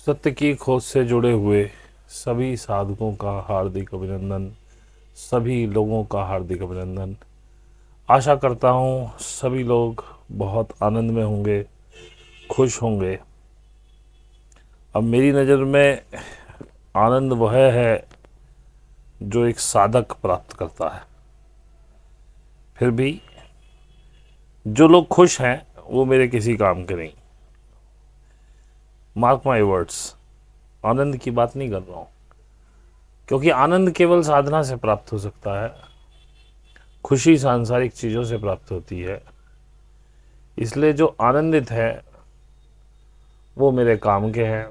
सत्य की खोज से जुड़े हुए सभी साधकों का हार्दिक अभिनंदन। सभी लोगों का हार्दिक अभिनंदन। आशा करता हूँ सभी लोग बहुत आनंद में होंगे, खुश होंगे। अब मेरी नज़र में आनंद वह है जो एक साधक प्राप्त करता है। फिर भी जो लोग खुश हैं वो मेरे किसी काम के नहीं। मार्क माई वर्ड्स, आनंद की बात नहीं कर रहा हूँ, क्योंकि आनंद केवल साधना से प्राप्त हो सकता है। खुशी सांसारिक चीज़ों से प्राप्त होती है। इसलिए जो आनंदित है वो मेरे काम के हैं,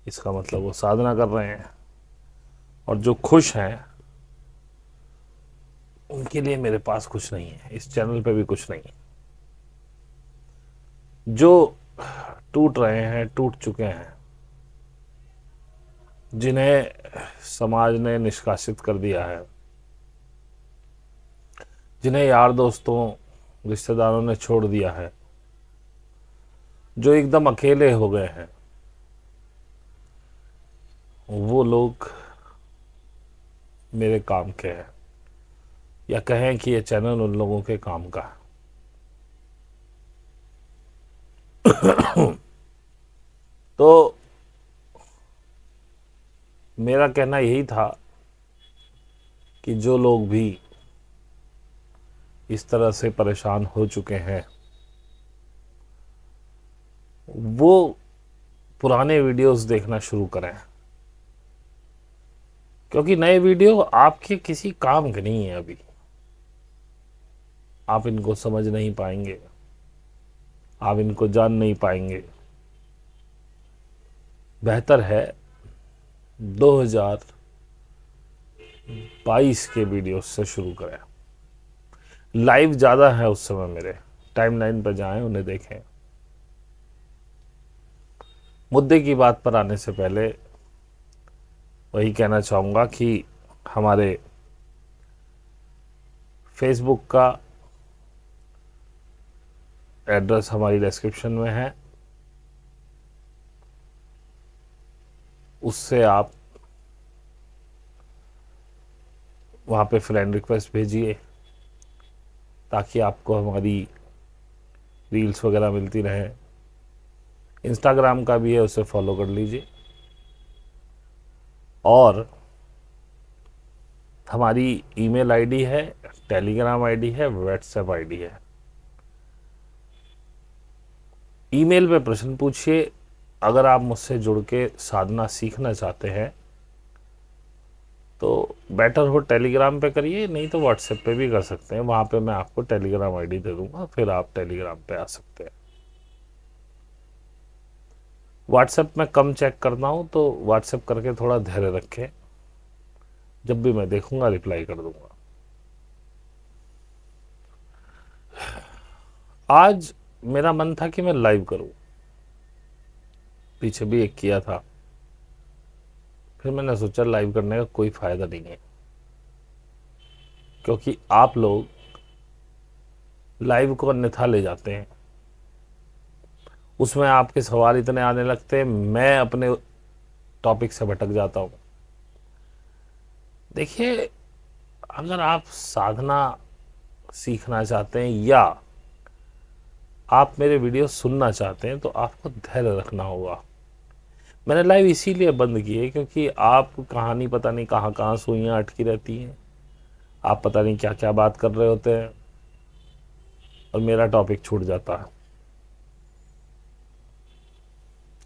इसका मतलब वो साधना कर रहे हैं। और जो खुश हैं उनके लिए मेरे पास कुछ नहीं है, इस चैनल पे भी कुछ नहीं है। जो टूट रहे हैं, टूट चुके हैं, जिन्हें समाज ने निष्कासित कर दिया है, जिन्हें यार दोस्तों रिश्तेदारों ने छोड़ दिया है, जो एकदम अकेले हो गए हैं, वो लोग मेरे काम के हैं, या कहें कि ये चैनल उन लोगों के काम का है। तो मेरा कहना यही था कि जो लोग भी इस तरह से परेशान हो चुके हैं वो पुराने वीडियोस देखना शुरू करें, क्योंकि नए वीडियो आपके किसी काम के नहीं है। अभी आप इनको समझ नहीं पाएंगे, आप इनको जान नहीं पाएंगे। बेहतर है 2022 के वीडियो से शुरू करें। लाइव ज़्यादा है उस समय, मेरे टाइमलाइन पर जाएं, उन्हें देखें। मुद्दे की बात पर आने से पहले वही कहना चाहूँगा कि हमारे फेसबुक का एड्रेस हमारी डिस्क्रिप्शन में है, उससे आप वहाँ पे फ्रेंड रिक्वेस्ट भेजिए ताकि आपको हमारी रील्स वगैरह मिलती रहे। इंस्टाग्राम का भी है, उसे फॉलो कर लीजिए। और हमारी ईमेल आईडी है, टेलीग्राम आईडी है, व्हाट्सएप आईडी है। ईमेल पे प्रश्न पूछिए। अगर आप मुझसे जुड़ के साधना सीखना चाहते हैं तो बेटर हो टेलीग्राम पे करिए, नहीं तो व्हाट्सएप पे भी कर सकते हैं। वहाँ पे मैं आपको टेलीग्राम आईडी दे दूंगा, फिर आप टेलीग्राम पे आ सकते हैं। व्हाट्सएप में कम चेक करता हूँ, तो व्हाट्सएप करके थोड़ा धैर्य रखें, जब भी मैं देखूंगा रिप्लाई कर दूंगा। आज मेरा मन था कि मैं लाइव करूं, पीछे भी एक किया था, फिर मैंने सोचा लाइव करने का कोई फायदा नहीं है, क्योंकि आप लोग लाइव को अन्यथा ले जाते हैं। उसमें आपके सवाल इतने आने लगते हैं, मैं अपने टॉपिक से भटक जाता हूं। देखिए, अगर आप साधना सीखना चाहते हैं या आप मेरे वीडियो सुनना चाहते हैं तो आपको धैर्य रखना होगा। मैंने लाइव इसीलिए बंद की है क्योंकि आप कहानी पता नहीं कहाँ कहाँ सुइयाँ अटकी रहती हैं, आप पता नहीं क्या क्या बात कर रहे होते हैं और मेरा टॉपिक छूट जाता है।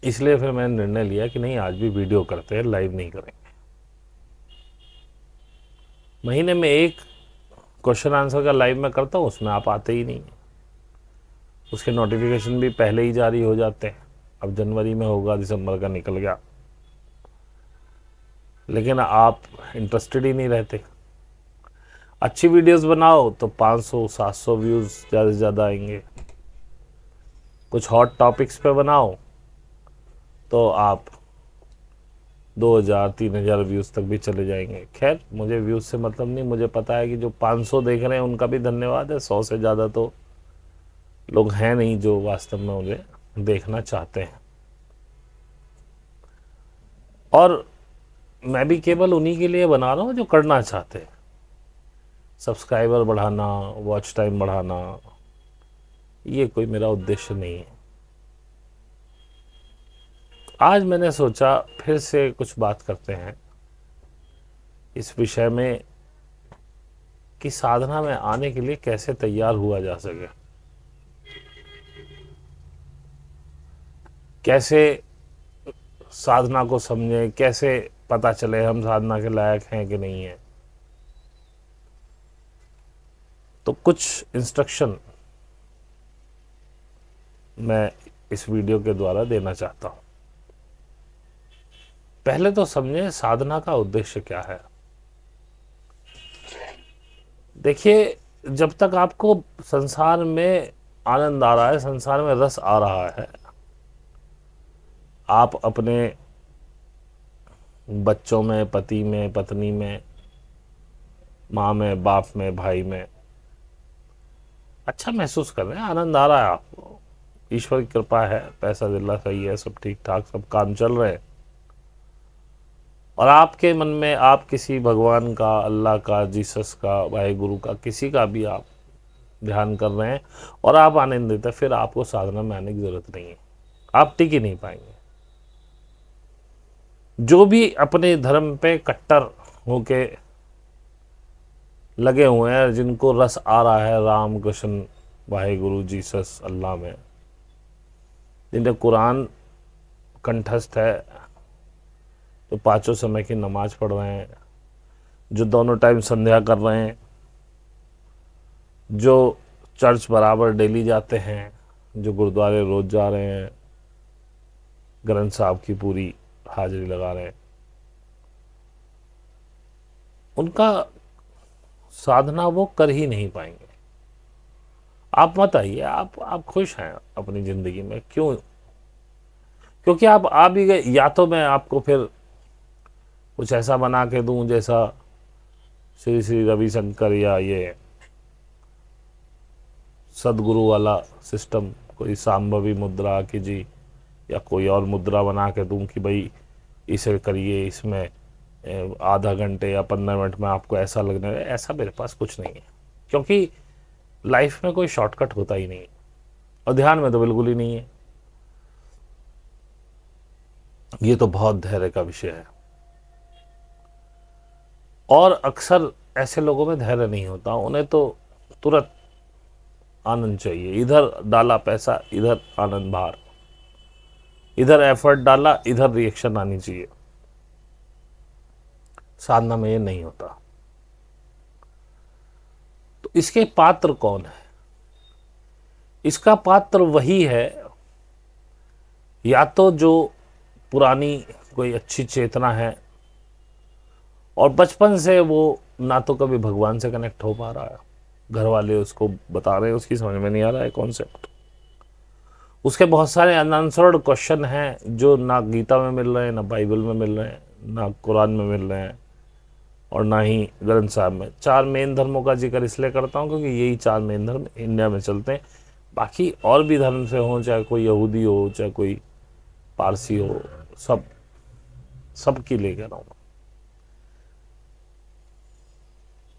इसलिए फिर मैंने निर्णय लिया कि नहीं, आज भी वीडियो करते हैं, लाइव नहीं करेंगे। महीने में एक क्वेश्चन आंसर का लाइव मैं करता हूँ, उसमें आप आते ही नहीं, उसके नोटिफिकेशन भी पहले ही जारी हो जाते हैं। अब जनवरी में होगा, दिसंबर का निकल गया, लेकिन आप इंटरेस्टेड ही नहीं रहते। अच्छी वीडियोस बनाओ तो 500-700 व्यूज़ ज़्यादा से ज़्यादा आएंगे। कुछ हॉट टॉपिक्स पे बनाओ तो आप 2000-3000 व्यूज़ तक भी चले जाएंगे। खैर, मुझे व्यूज़ से मतलब नहीं, मुझे पता है कि जो 500 देख रहे हैं उनका भी धन्यवाद है। 100 से ज़्यादा तो लोग हैं नहीं जो वास्तव में मुझे देखना चाहते हैं। और मैं भी केवल उन्हीं के लिए बना रहा हूँ जो करना चाहते हैं। सब्सक्राइबर बढ़ाना, वॉच टाइम बढ़ाना, ये कोई मेरा उद्देश्य नहीं है। आज मैंने सोचा फिर से कुछ बात करते हैं इस विषय में कि साधना में आने के लिए कैसे तैयार हुआ जा सके, कैसे साधना को समझें, कैसे पता चले हम साधना के लायक हैं कि नहीं है। तो कुछ इंस्ट्रक्शन मैं इस वीडियो के द्वारा देना चाहता हूं। पहले तो समझें साधना का उद्देश्य क्या है। देखिए, जब तक आपको संसार में आनंद आ रहा है, संसार में रस आ रहा है, आप अपने बच्चों में, पति में, पत्नी में, माँ में, बाप में, भाई में अच्छा महसूस कर रहे हैं, आनंद आ रहा है आपको, ईश्वर की कृपा है, पैसा दिल्ला सही है, सब ठीक ठाक, सब काम चल रहे हैं, और आपके मन में आप किसी भगवान का, अल्लाह का, जीसस का, वाहे गुरु का, किसी का भी आप ध्यान कर रहे हैं और आप आनंदित है, फिर आपको साधना में आने की जरूरत नहीं है। आप टिक ही नहीं पाएंगे। जो भी अपने धर्म पे कट्टर होके लगे हुए हैं, जिनको रस आ रहा है राम, कृष्ण, वाहे गुरु, जीसस, अल्लाह में, जिन्हें कुरान कंठस्थ है, जो पांचों समय की नमाज पढ़ रहे हैं, जो दोनों टाइम संध्या कर रहे हैं, जो चर्च बराबर डेली जाते हैं, जो गुरुद्वारे रोज जा रहे हैं, ग्रंथ साहब की पूरी हाजिरी लगा रहे हैं, उनका साधना वो कर ही नहीं पाएंगे। आप मत आइए, आप खुश हैं अपनी ज़िंदगी में, क्यों? क्योंकि आप आ भी गए, या तो मैं आपको फिर कुछ ऐसा बना के दूं जैसा श्री श्री रविशंकर या ये सदगुरु वाला सिस्टम, कोई सांभवी मुद्रा की जी, या कोई और मुद्रा बना के दूं कि भाई इसे करिए, इसमें आधा घंटे या 15 मिनट में आपको ऐसा लगने लगे। ऐसा मेरे पास कुछ नहीं है, क्योंकि लाइफ में कोई शॉर्टकट होता ही नहीं है, और ध्यान में तो बिल्कुल ही नहीं है। ये तो बहुत धैर्य का विषय है, और अक्सर ऐसे लोगों में धैर्य नहीं होता, उन्हें तो तुरंत आनंद चाहिए। इधर डाला पैसा, इधर आनंद बाहर, इधर एफर्ट डाला, इधर रिएक्शन आनी चाहिए। साधना में ये नहीं होता। तो इसके पात्र कौन है? इसका पात्र वही है, या तो जो पुरानी कोई अच्छी चेतना है और बचपन से वो ना तो कभी भगवान से कनेक्ट हो पा रहा है, घर वाले उसको बता रहे हैं, उसकी समझ में नहीं आ रहा है कॉन्सेप्ट, उसके बहुत सारे अनआंसर्ड क्वेश्चन हैं जो ना गीता में मिल रहे हैं, ना बाइबल में मिल रहे हैं, ना कुरान में मिल रहे हैं, और ना ही ग्रंथ साहब में। 4 मेन धर्मों का जिक्र इसलिए करता हूँ क्योंकि यही 4 मेन धर्म इंडिया में चलते हैं। बाकी और भी धर्म से हों, चाहे कोई यहूदी हो, चाहे कोई पारसी हो, सब की ले कह रहा हूँ।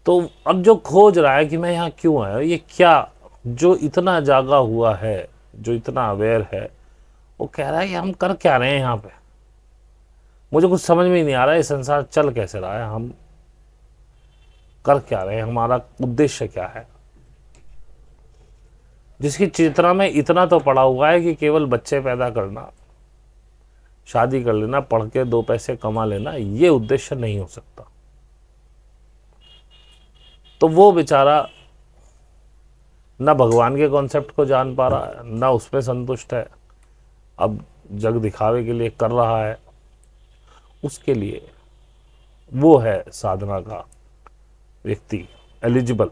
तो अब जो खोज रहा है कि मैं यहाँ क्यों आया, ये क्या, जो इतना जागा हुआ है, जो इतना अवेयर है, वो कह रहा है कि हम कर क्या रहे हैं यहाँ पे, मुझे कुछ समझ में ही नहीं आ रहा है, ये संसार चल कैसे रहा है, हम कर क्या रहे हैं, हमारा उद्देश्य क्या है। जिसकी चेतना में इतना तो पड़ा हुआ है कि केवल बच्चे पैदा करना, शादी कर लेना, पढ़ के 2 पैसे कमा लेना, ये उद्देश्य नहीं हो सकता, तो वो बेचारा ना भगवान के कॉन्सेप्ट को जान पा रहा है, ना उसमें संतुष्ट है, अब जग दिखावे के लिए कर रहा है। उसके लिए वो है साधना का व्यक्ति एलिजिबल,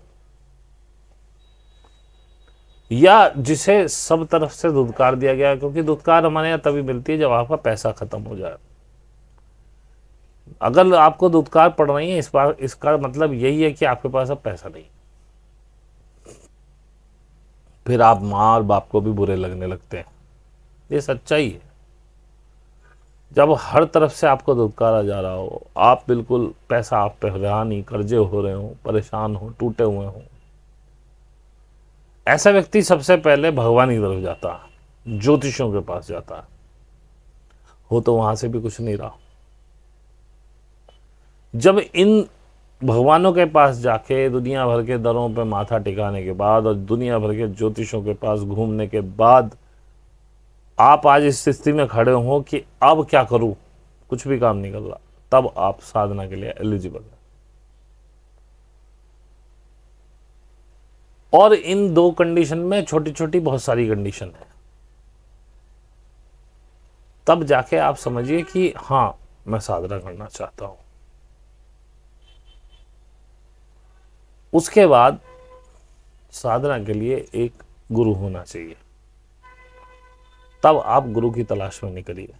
या जिसे सब तरफ से धुतकार दिया गया, क्योंकि धुतकार हमारे यहाँ तभी मिलती है जब आपका पैसा खत्म हो जाए। अगर आपको धुतकार पड़ रही है, इस बार इसका मतलब यही है कि आपके पास अब पैसा नहीं, फिर आप माँ और बाप को भी बुरे लगने लगते हैं, ये सच्चाई है। जब हर तरफ से आपको धुतकारा जा रहा हो, आप बिल्कुल पैसा आप पे रहा नहीं, कर्जे हो रहे हो, परेशान हो, टूटे हुए हो, ऐसा व्यक्ति सबसे पहले भगवान की तरफ जाता है, ज्योतिषियों के पास जाता है। हो तो वहां से भी कुछ नहीं रहा। जब इन भगवानों के पास जाके दुनिया भर के दरों पे माथा टिकाने के बाद और दुनिया भर के ज्योतिषों के पास घूमने के बाद आप आज इस स्थिति में खड़े हो कि अब क्या करूं, कुछ भी काम नहीं कर रहा, तब आप साधना के लिए एलिजिबल है। और इन दो कंडीशन में छोटी छोटी बहुत सारी कंडीशन है, तब जाके आप समझिए कि हाँ मैं साधना करना चाहता हूं। उसके बाद साधना के लिए एक गुरु होना चाहिए, तब आप गुरु की तलाश में निकलिए।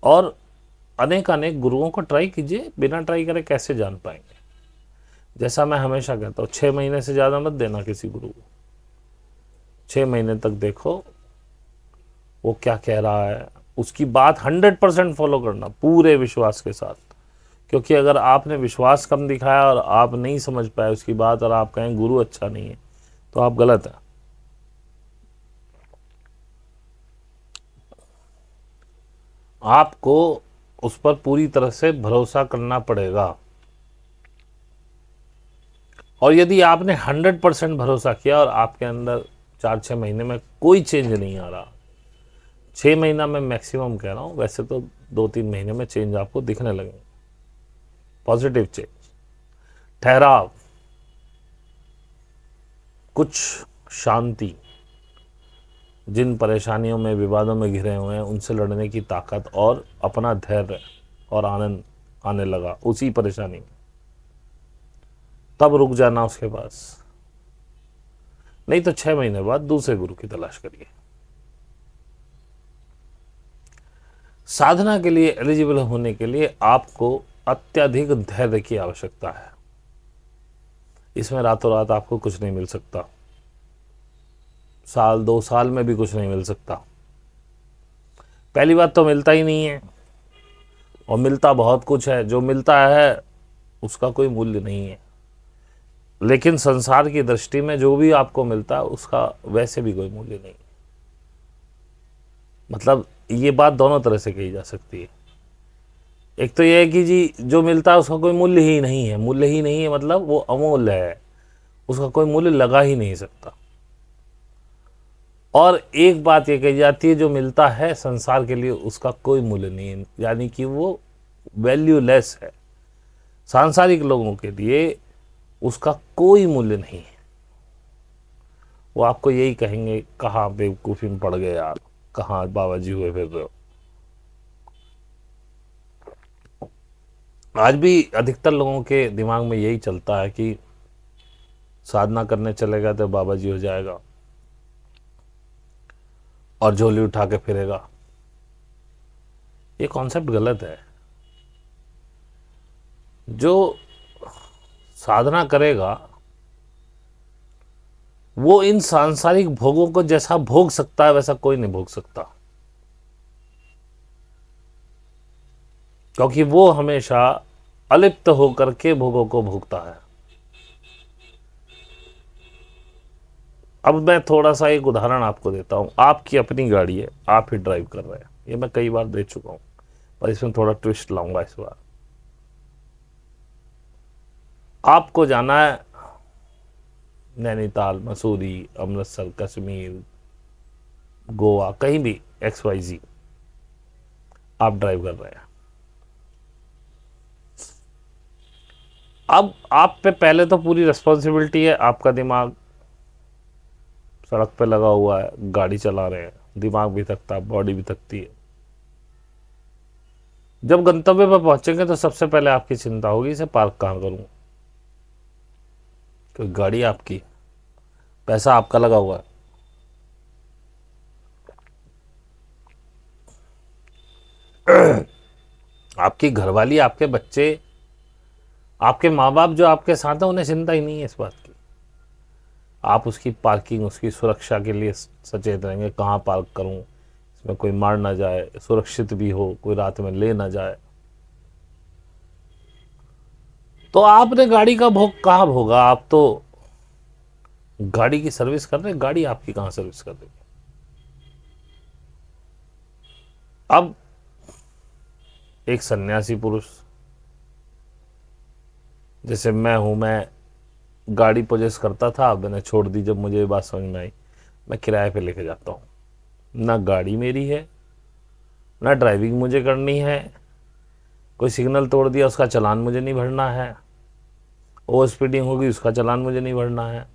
और अनेक अनेक गुरुओं को ट्राई कीजिए, बिना ट्राई करे कैसे जान पाएंगे। जैसा मैं हमेशा कहता हूँ, 6 महीने से ज़्यादा मत देना किसी गुरु को। 6 महीने तक देखो वो क्या कह रहा है, उसकी बात 100% फॉलो करना पूरे विश्वास के साथ। क्योंकि अगर आपने विश्वास कम दिखाया और आप नहीं समझ पाए उसकी बात और आप कहें गुरु अच्छा नहीं है, तो आप गलत हैं। आपको उस पर पूरी तरह से भरोसा करना पड़ेगा। और यदि आपने 100% भरोसा किया और आपके अंदर 4-6 महीने में कोई चेंज नहीं आ रहा, 6 महीना मैं मैक्सिमम कह रहा हूँ, वैसे तो 2-3 महीने में चेंज आपको दिखने लगेंगे, पॉजिटिव चेंज, ठहराव, कुछ शांति, जिन परेशानियों में विवादों में घिरे हुए हैं उनसे लड़ने की ताकत और अपना धैर्य और आनंद आने लगा उसी परेशानी में, तब रुक जाना उसके पास। नहीं तो 6 महीने बाद दूसरे गुरु की तलाश करिए। साधना के लिए एलिजिबल होने के लिए आपको अत्यधिक धैर्य की आवश्यकता है। इसमें रातों रात आपको कुछ नहीं मिल सकता, साल 2 साल में भी कुछ नहीं मिल सकता। पहली बात तो मिलता ही नहीं है, और मिलता बहुत कुछ है, जो मिलता है उसका कोई मूल्य नहीं है। लेकिन संसार की दृष्टि में जो भी आपको मिलता है उसका वैसे भी कोई मूल्य नहीं। मतलब ये बात दोनों तरह से कही जा सकती है। एक तो ये है कि जी जो मिलता है उसका कोई मूल्य ही नहीं है, मूल्य ही नहीं है मतलब वो अमूल्य है, उसका कोई मूल्य लगा ही नहीं सकता। और एक बात ये कही जाती है जो मिलता है संसार के लिए उसका कोई मूल्य नहीं है, यानी कि वो वैल्यूलेस है। सांसारिक लोगों के लिए उसका कोई मूल्य नहीं है। वो आपको यही कहेंगे कहाँ बेवकूफ़ी में पड़ गए यार, कहाँ बाबा जी हुए फिर रहे हो। आज भी अधिकतर लोगों के दिमाग में यही चलता है कि साधना करने चलेगा तो बाबा जी हो जाएगा और झोली उठा के फिरेगा। ये कॉन्सेप्ट गलत है। जो साधना करेगा वो इन सांसारिक भोगों को जैसा भोग सकता है वैसा कोई नहीं भोग सकता, क्योंकि वो हमेशा अलिप्त होकर के भोगों को भोगता है। अब मैं थोड़ा सा एक उदाहरण आपको देता हूं। आपकी अपनी गाड़ी है, आप ही ड्राइव कर रहे हैं, ये मैं कई बार दे चुका हूं, पर इसमें थोड़ा ट्विस्ट लाऊंगा इस बार। आपको जाना है नैनीताल, मसूरी, अमृतसर, कश्मीर, गोवा, कहीं भी XYZ, आप ड्राइव कर रहे हैं। अब आप पे पहले तो पूरी रिस्पॉन्सिबिलिटी है, आपका दिमाग सड़क पे लगा हुआ है, गाड़ी चला रहे हैं, दिमाग भी थकता है, बॉडी भी थकती है। जब गंतव्य पर पहुंचेंगे तो सबसे पहले आपकी चिंता होगी इसे पार्क कहाँ करूं, क्योंकि गाड़ी आपकी, पैसा आपका लगा हुआ है। आपकी घरवाली, आपके बच्चे, आपके माँ बाप जो आपके साथ हैं उन्हें चिंता ही नहीं है इस बात की। आप उसकी पार्किंग, उसकी सुरक्षा के लिए सचेत रहेंगे, कहाँ पार्क करूं, इसमें कोई मार ना जाए, सुरक्षित भी हो, कोई रात में ले ना जाए। तो आपने गाड़ी का भोग कहाँ भोगा? आप तो गाड़ी की सर्विस कर रहे हैं, गाड़ी आपकी कहाँ सर्विस कर रही है? अब एक सन्यासी पुरुष जैसे मैं हूं, मैं गाड़ी पोजेस करता था, मैंने छोड़ दी जब मुझे ये बात समझ में आई। मैं किराए पे लेके जाता हूँ, ना गाड़ी मेरी है, ना ड्राइविंग मुझे करनी है। कोई सिग्नल तोड़ दिया उसका चालान मुझे नहीं भरना है, ओवर स्पीडिंग होगी उसका चालान मुझे नहीं भरना है।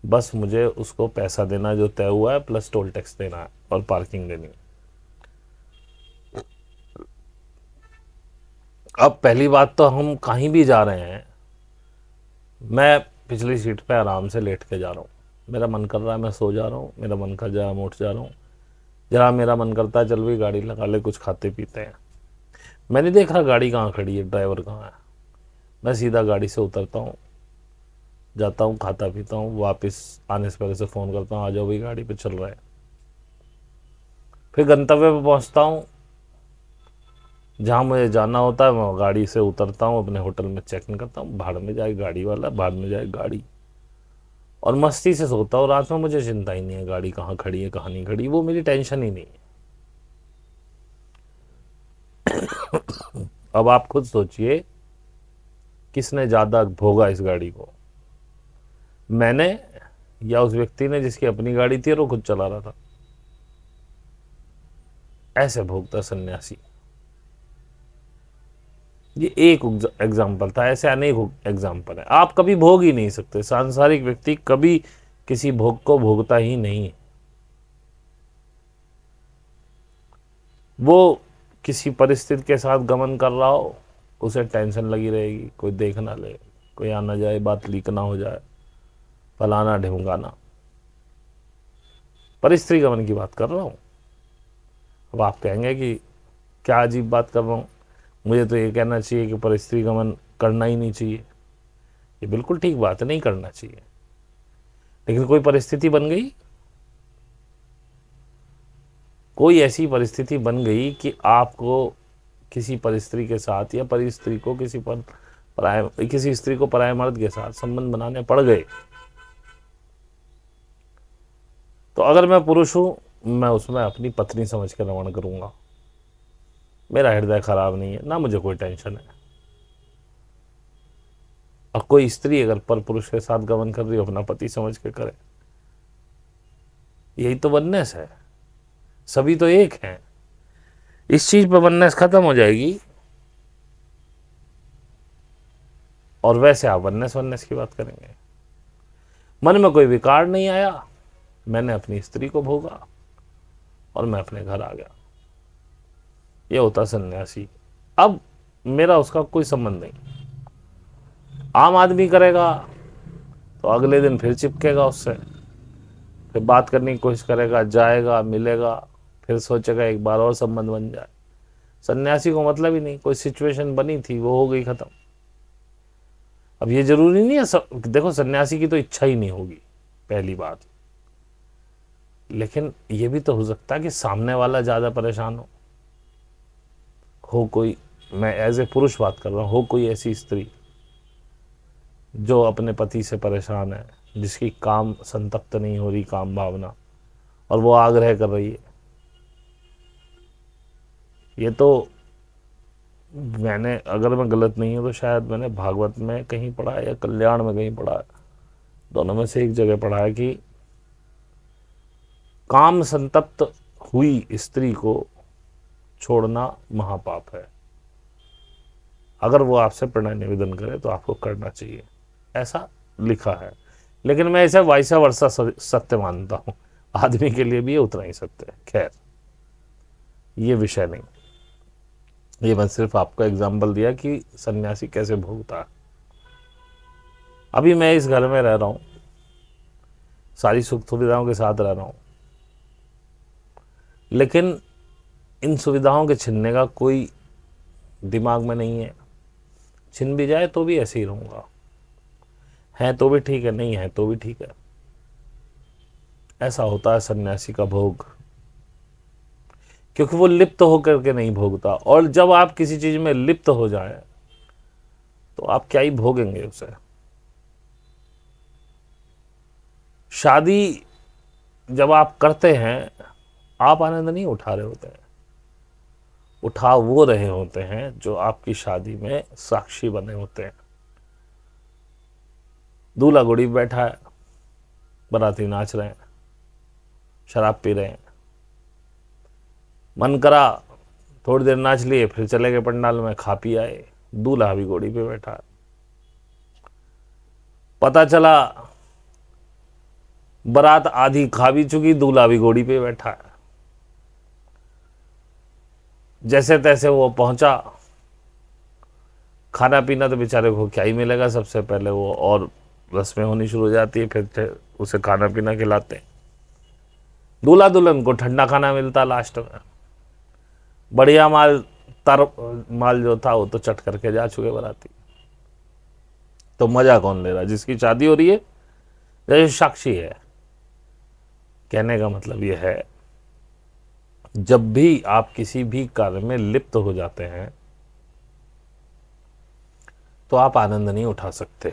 बस मुझे उसको पैसा देना जो तय हुआ है, प्लस टोल टैक्स देना है और पार्किंग देनी है। अब पहली बात तो हम कहीं भी जा रहे हैं, मैं पिछली सीट पे आराम से लेट के जा रहा हूँ। मेरा मन कर रहा है मैं सो जा रहा हूँ, मेरा मन कर जा रहा है मैं उठ जा रहा हूँ, जरा मेरा मन करता है चल भी गाड़ी लगा ले, कुछ खाते पीते हैं। मैं नहीं देख रहा गाड़ी कहाँ खड़ी है, ड्राइवर कहाँ है। मैं सीधा गाड़ी से उतरता हूँ, जाता हूँ, खाता पीता हूँ, वापस आने से पहले से फ़ोन करता हूँ आ जाओ भाई गाड़ी पे चल रहा है। फिर गंतव्य पे पहुँचता हूँ, जहाँ मुझे जाना होता है मैं गाड़ी से उतरता हूँ, अपने होटल में चेक इन करता हूँ, भाड़ में जाए गाड़ी वाला, भाड़ में जाए गाड़ी, और मस्ती से सोता हूँ। रात में मुझे चिंता ही नहीं है गाड़ी कहाँ खड़ी है कहाँ नहीं खड़ी, वो मेरी टेंशन ही नहीं है। अब आप खुद सोचिए किसने ज़्यादा भोगा इस गाड़ी को, मैंने या उस व्यक्ति ने जिसकी अपनी गाड़ी थी और वो खुद चला रहा था? ऐसे भोगता सन्यासी। ये एक एग्जाम्पल था, ऐसे अनेक एग्जाम्पल है। आप कभी भोग ही नहीं सकते, सांसारिक व्यक्ति कभी किसी भोग को भोगता ही नहीं। वो किसी परिस्थिति के साथ गमन कर रहा हो, उसे टेंशन लगी रहेगी, कोई देख ना ले, कोई आना जाए, बात लीक ना हो जाए, फलाना ढिमकाना। परिस्त्री गमन की बात कर रहा हूँ। अब आप कहेंगे कि क्या अजीब बात कर रहा हूँ, मुझे तो ये कहना चाहिए कि परिस्त्री गमन करना ही नहीं चाहिए। ये बिल्कुल ठीक बात है, नहीं करना चाहिए। लेकिन कोई परिस्थिति बन गई, कोई ऐसी परिस्थिति बन गई कि आपको किसी परिस्त्री के साथ या परिस्त्री को किसी स्त्री को पराये मर्द के साथ संबंध बनाने पड़ गए, तो अगर मैं पुरुष हूं, मैं उसमें अपनी पत्नी समझ के रमण करूंगा। मेरा हृदय खराब नहीं है, ना मुझे कोई टेंशन है। और कोई स्त्री अगर पर पुरुष के साथ गमन कर रही हो, अपना पति समझ के करे। यही तो वननेस है, सभी तो एक हैं। इस चीज पर वननेस खत्म हो जाएगी और वैसे आप वननेस की बात करेंगे। मन में कोई विकार नहीं आया, मैंने अपनी स्त्री को भोगा और मैं अपने घर आ गया। ये होता सन्यासी। अब मेरा उसका कोई संबंध नहीं। आम आदमी करेगा तो अगले दिन फिर चिपकेगा उससे, फिर बात करने की कोशिश करेगा, जाएगा, मिलेगा, फिर सोचेगा एक बार और संबंध बन जाए। सन्यासी को मतलब ही नहीं, कोई सिचुएशन बनी थी वो हो गई खत्म। अब ये जरूरी नहीं है देखो सन्यासी की तो इच्छा ही नहीं होगी, पहली बात। लेकिन ये भी तो हो सकता है कि सामने वाला ज्यादा परेशान हो कोई, मैं एज ए पुरुष बात कर रहा हूं, हो कोई ऐसी स्त्री जो अपने पति से परेशान है, जिसकी काम संतप्त नहीं हो रही, काम भावना, और वो आग्रह कर रही है। ये तो मैंने, अगर मैं गलत नहीं हूं तो शायद मैंने भागवत में कहीं पढ़ा है या कल्याण में कहीं पढ़ा है, दोनों में से एक जगह पढ़ा है कि काम संतप्त हुई स्त्री को छोड़ना महापाप है। अगर वो आपसे प्रणय निवेदन करे तो आपको करना चाहिए, ऐसा लिखा है। लेकिन मैं इसे वाइसा वर्षा सत्य मानता हूं, आदमी के लिए भी ये उतना ही सत्य है। खैर ये विषय नहीं, ये मैं सिर्फ आपको एग्जाम्पल दिया कि सन्यासी कैसे भोगता है। अभी मैं इस घर में रह रहा हूं, सारी सुख सुविधाओं के साथ रह रहा हूं, लेकिन इन सुविधाओं के छीनने का कोई दिमाग में नहीं है। छिन भी जाए तो भी ऐसे ही रहूंगा, है तो भी ठीक है, नहीं है तो भी ठीक है। ऐसा होता है सन्यासी का भोग। क्योंकि वो लिप्त होकर के नहीं भोगता। और जब आप किसी चीज में लिप्त हो जाए तो आप क्या ही भोगेंगे उसे। शादी जब आप करते हैं, आप आनंद नहीं उठा रहे होते हैं, उठा वो रहे होते हैं जो आपकी शादी में साक्षी बने होते हैं। दूल्हा घोड़ी बैठा है, बाराती नाच रहे हैं, शराब पी रहे हैं, मन करा थोड़ी देर नाच लिए, फिर चले गए पंडाल में, खा पी आए। दूल्हा भी घोड़ी पे बैठा है। पता चला बारात आधी खा भी चुकी, दूल्हा भी घोड़ी पे बैठा है। जैसे तैसे वो पहुंचा, खाना पीना तो बेचारे को क्या ही मिलेगा, सबसे पहले वो और रस्में होनी शुरू हो जाती है, फिर उसे खाना पीना खिलाते हैं। दूल्हा दुल्हन को ठंडा खाना मिलता लास्ट में। बढ़िया माल, तर माल जो था वो तो चट करके जा चुके बाराती। तो मजा कौन ले रहा? जिसकी शादी हो रही है या जो साक्षी है? कहने का मतलब यह है, जब भी आप किसी भी कार्य में लिप्त हो जाते हैं तो आप आनंद नहीं उठा सकते।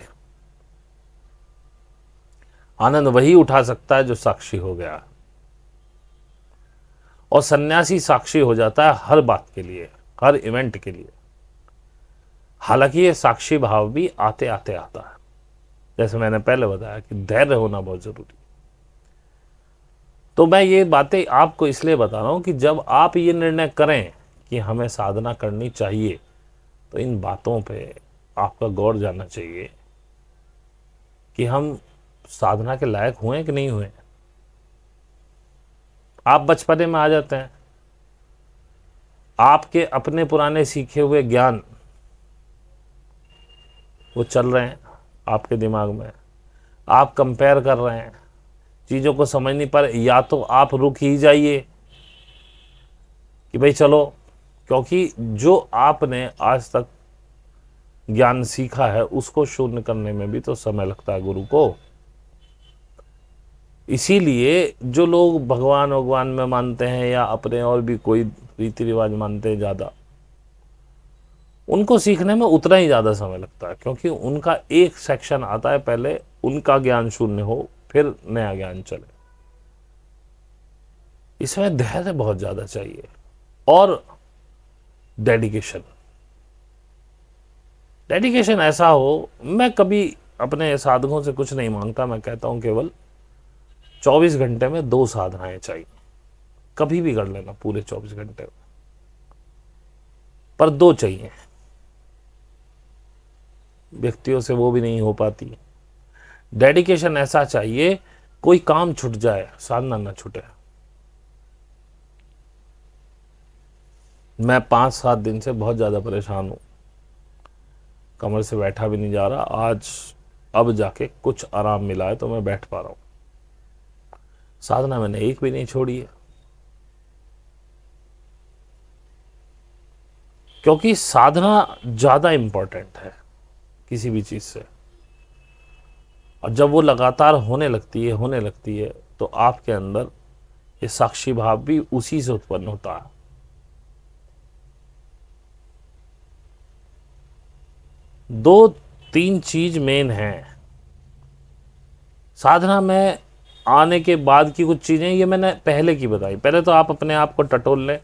आनंद वही उठा सकता है जो साक्षी हो गया। और सन्यासी साक्षी हो जाता है हर बात के लिए, हर इवेंट के लिए। हालांकि ये साक्षी भाव भी आते आते आता है। जैसे मैंने पहले बताया कि धैर्य होना बहुत जरूरी। तो मैं ये बातें आपको इसलिए बता रहा हूं कि जब आप ये निर्णय करें कि हमें साधना करनी चाहिए, तो इन बातों पे आपका गौर जाना चाहिए कि हम साधना के लायक हुए कि नहीं हुए। आप बचपने में आ जाते हैं, आपके अपने पुराने सीखे हुए ज्ञान वो चल रहे हैं आपके दिमाग में, आप कंपेयर कर रहे हैं, चीज़ों को समझ नहीं पा रहे। या तो आप रुक ही जाइए कि भाई चलो, क्योंकि जो आपने आज तक ज्ञान सीखा है उसको शून्य करने में भी तो समय लगता है गुरु को। इसीलिए जो लोग भगवान में मानते हैं या अपने और भी कोई रीति रिवाज मानते हैं ज़्यादा, उनको सीखने में उतना ही ज़्यादा समय लगता है, क्योंकि उनका एक सेक्शन आता है, पहले उनका ज्ञान शून्य हो फिर नया ज्ञान चले। इसमें धैर्य बहुत ज़्यादा चाहिए और डेडिकेशन। डेडिकेशन ऐसा हो, मैं कभी अपने साधकों से कुछ नहीं मांगता, मैं कहता हूं केवल 24 घंटे में 2 साधनाएं चाहिए। कभी भी कर लेना पूरे 24 घंटे में, पर 2 चाहिए। व्यक्तियों से वो भी नहीं हो पाती। डेडिकेशन ऐसा चाहिए, कोई काम छूट जाए साधना ना छूटे। मैं 5-7 दिन से बहुत ज़्यादा परेशान हूँ, कमर से बैठा भी नहीं जा रहा। आज अब जाके कुछ आराम मिला है तो मैं बैठ पा रहा हूँ। साधना मैंने एक भी नहीं छोड़ी है, क्योंकि साधना ज़्यादा इंपॉर्टेंट है किसी भी चीज़ से। और जब वो लगातार होने लगती है तो आपके अंदर ये साक्षी भाव भी उसी से उत्पन्न होता है। दो तीन चीज मेन है साधना में आने के बाद की। कुछ चीजें ये मैंने पहले की बताई। पहले तो आप अपने आप को टटोल लें,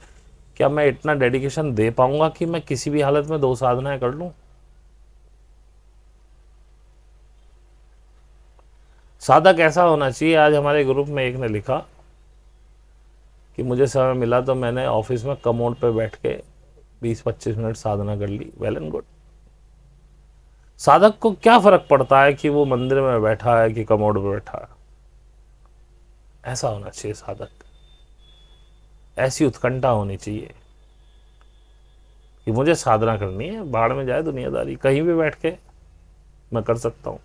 क्या मैं इतना डेडिकेशन दे पाऊंगा कि मैं किसी भी हालत में 2 साधनाएं कर लूं? साधक ऐसा होना चाहिए। आज हमारे ग्रुप में एक ने लिखा कि मुझे समय मिला तो मैंने ऑफिस में कमोड पे बैठ के 20-25 मिनट साधना कर ली। Well and good. साधक को क्या फर्क पड़ता है कि वो मंदिर में बैठा है कि कमोड पे बैठा है? ऐसा होना चाहिए साधक। ऐसी उत्कंठा होनी चाहिए कि मुझे साधना करनी है, बाहर में जाए दुनियादारी, कहीं भी बैठ के मैं कर सकता हूं।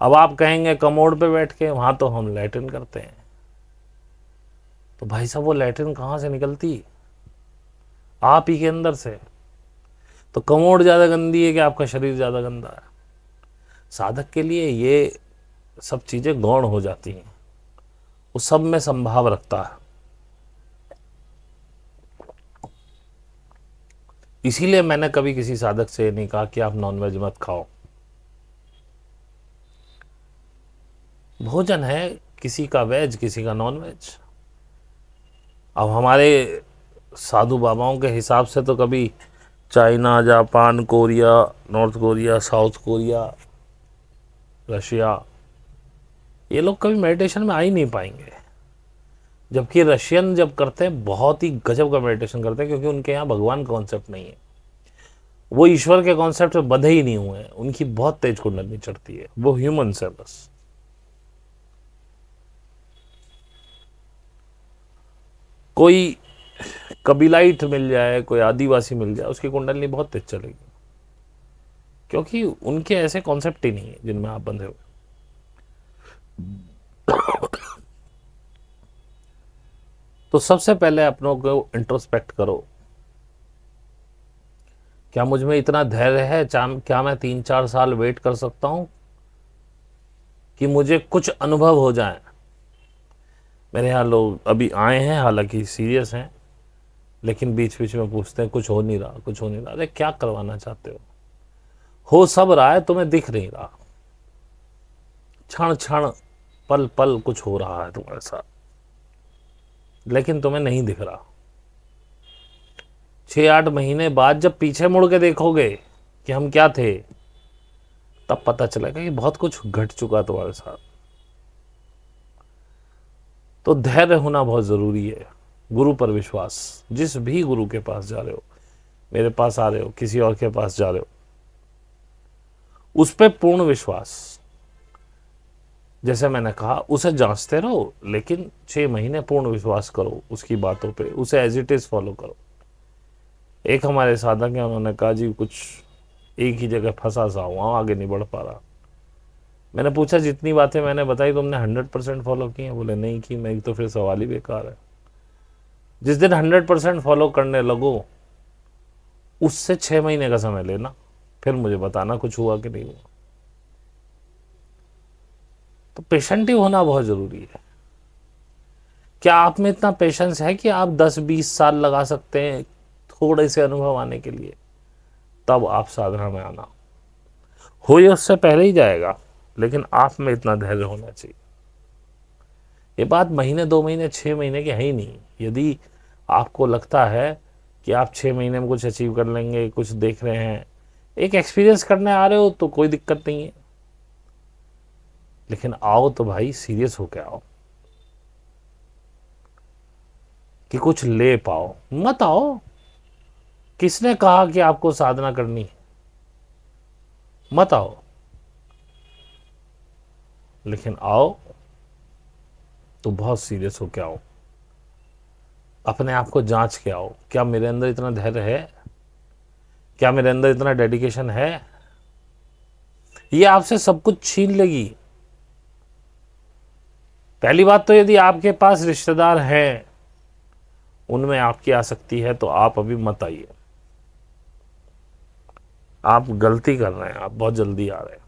अब आप कहेंगे कमोड पे बैठ के, वहां तो हम लैट्रिन करते हैं। तो भाई साहब वो लैट्रिन कहां से निकलती? आप ही के अंदर से। तो कमोड ज्यादा गंदी है कि आपका शरीर ज्यादा गंदा है? साधक के लिए ये सब चीजें गौण हो जाती हैं। वो सब में संभाव रखता है। इसीलिए मैंने कभी किसी साधक से नहीं कहा कि आप नॉनवेज मत खाओ। भोजन है, किसी का वेज किसी का नॉनवेज। अब हमारे साधु बाबाओं के हिसाब से तो कभी China, Japan, Korea, north Korea, south Korea, Russia, ये लोग कभी मेडिटेशन में आ ही नहीं पाएंगे। जबकि रशियन जब करते हैं बहुत ही गजब का मेडिटेशन करते हैं, क्योंकि उनके यहाँ भगवान कॉन्सेप्ट नहीं है, वो ईश्वर के कॉन्सेप्ट से बंधे ही नहीं हुए हैं। उनकी बहुत तेज कुंडली चढ़ती है, वो ह्यूमन है बस। कोई कबीलाइट मिल जाए, कोई आदिवासी मिल जाए, उसकी कुंडली बहुत तेज चलेगी, क्योंकि उनके ऐसे कॉन्सेप्ट ही नहीं है जिनमें आप बंधे हुए। तो सबसे पहले अपनों को इंट्रोस्पेक्ट करो, क्या मुझ में इतना धैर्य है? क्या मैं 3-4 साल वेट कर सकता हूं कि मुझे कुछ अनुभव हो जाए? मेरे यहाँ लोग अभी आए हैं, हालांकि सीरियस हैं, लेकिन बीच बीच में पूछते हैं कुछ हो नहीं रहा, कुछ हो नहीं रहा। अरे क्या करवाना चाहते हो सब रहा है, तुम्हें दिख नहीं रहा। क्षण क्षण, पल पल कुछ हो रहा है तुम्हारे साथ, लेकिन तुम्हें नहीं दिख रहा। 6-8 महीने बाद जब पीछे मुड़ के देखोगे कि हम क्या थे, तब पता चलेगा कि बहुत कुछ घट चुका तुम्हारे साथ। तो धैर्य होना बहुत जरूरी है। गुरु पर विश्वास, जिस भी गुरु के पास जा रहे हो, मेरे पास आ रहे हो, किसी और के पास जा रहे हो, उस पर पूर्ण विश्वास। जैसे मैंने कहा, उसे जांचते रहो, लेकिन 6 महीने पूर्ण विश्वास करो उसकी बातों पे, उसे एज इट इज फॉलो करो। एक हमारे साधक हैं, उन्होंने कहा जी कुछ एक ही जगह फंसा सा हुआ, आगे नहीं बढ़ पा रहा। मैंने पूछा जितनी बातें मैंने बताई तुमने 100% फॉलो की हैं? बोले नहीं की। मैं तो फिर सवाल ही बेकार है। जिस दिन 100% फॉलो करने लगो, उससे 6 महीने का समय लेना, फिर मुझे बताना कुछ हुआ कि नहीं हुआ। तो पेशेंट ही होना बहुत जरूरी है। क्या आप में इतना पेशेंस है कि आप 10-20 साल लगा सकते हैं थोड़े से अनुभव आने के लिए? तब आप साधना में आना। हो ये उससे पहले ही जाएगा, लेकिन आप में इतना धैर्य होना चाहिए। ये बात महीने, 2 महीने, 6 महीने की है ही नहीं। यदि आपको लगता है कि आप 6 महीने में कुछ अचीव कर लेंगे, कुछ देख रहे हैं, एक एक्सपीरियंस करने आ रहे हो, तो कोई दिक्कत नहीं है। लेकिन आओ तो भाई सीरियस होके आओ कि कुछ ले पाओ। मत आओ किसने कहा कि आपको साधना करनी है, मत आओ। लेकिन आओ तो बहुत सीरियस होके आओ। अपने आप को जांच के आओ, क्या मेरे अंदर इतना धैर्य है? क्या मेरे अंदर इतना डेडिकेशन है? ये आपसे सब कुछ छीन लेगी। पहली बात तो यदि आपके पास रिश्तेदार हैं, उनमें आपकी आसक्ति है, तो आप अभी मत आइए। आप गलती कर रहे हैं, आप बहुत जल्दी आ रहे हैं,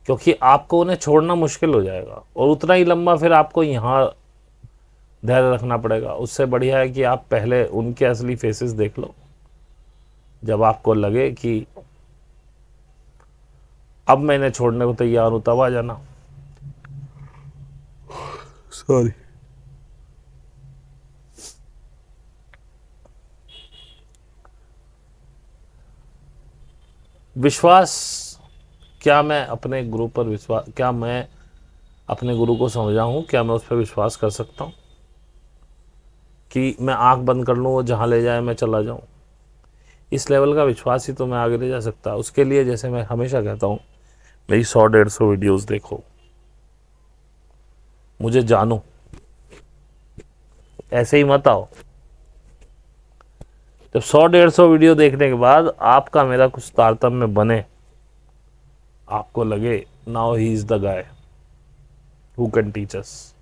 क्योंकि आपको उन्हें छोड़ना मुश्किल हो जाएगा, और उतना ही लंबा फिर आपको यहाँ धैर्य रखना पड़ेगा। उससे बढ़िया है कि आप पहले उनके असली फेसेस देख लो। जब आपको लगे कि अब मैं इन्हें छोड़ने को तैयार हूं, तब आ जाना। सॉरी। विश्वास, क्या मैं अपने गुरु पर विश्वास, क्या मैं अपने गुरु को समझा हूं? क्या मैं उस पर विश्वास कर सकता हूं कि मैं आंख बंद कर लूं, वो जहां ले जाए मैं चला जाऊं? इस लेवल का विश्वास ही तो मैं आगे ले जा सकता। उसके लिए जैसे मैं हमेशा कहता हूं, मेरी 100-150 वीडियोस देखो, मुझे जानो, ऐसे ही मत आओ। जब 100-150 वीडियो देखने के बाद आपका मेरा कुछ तारतम्य बने, आपको लगे now he is the guy who can teach us,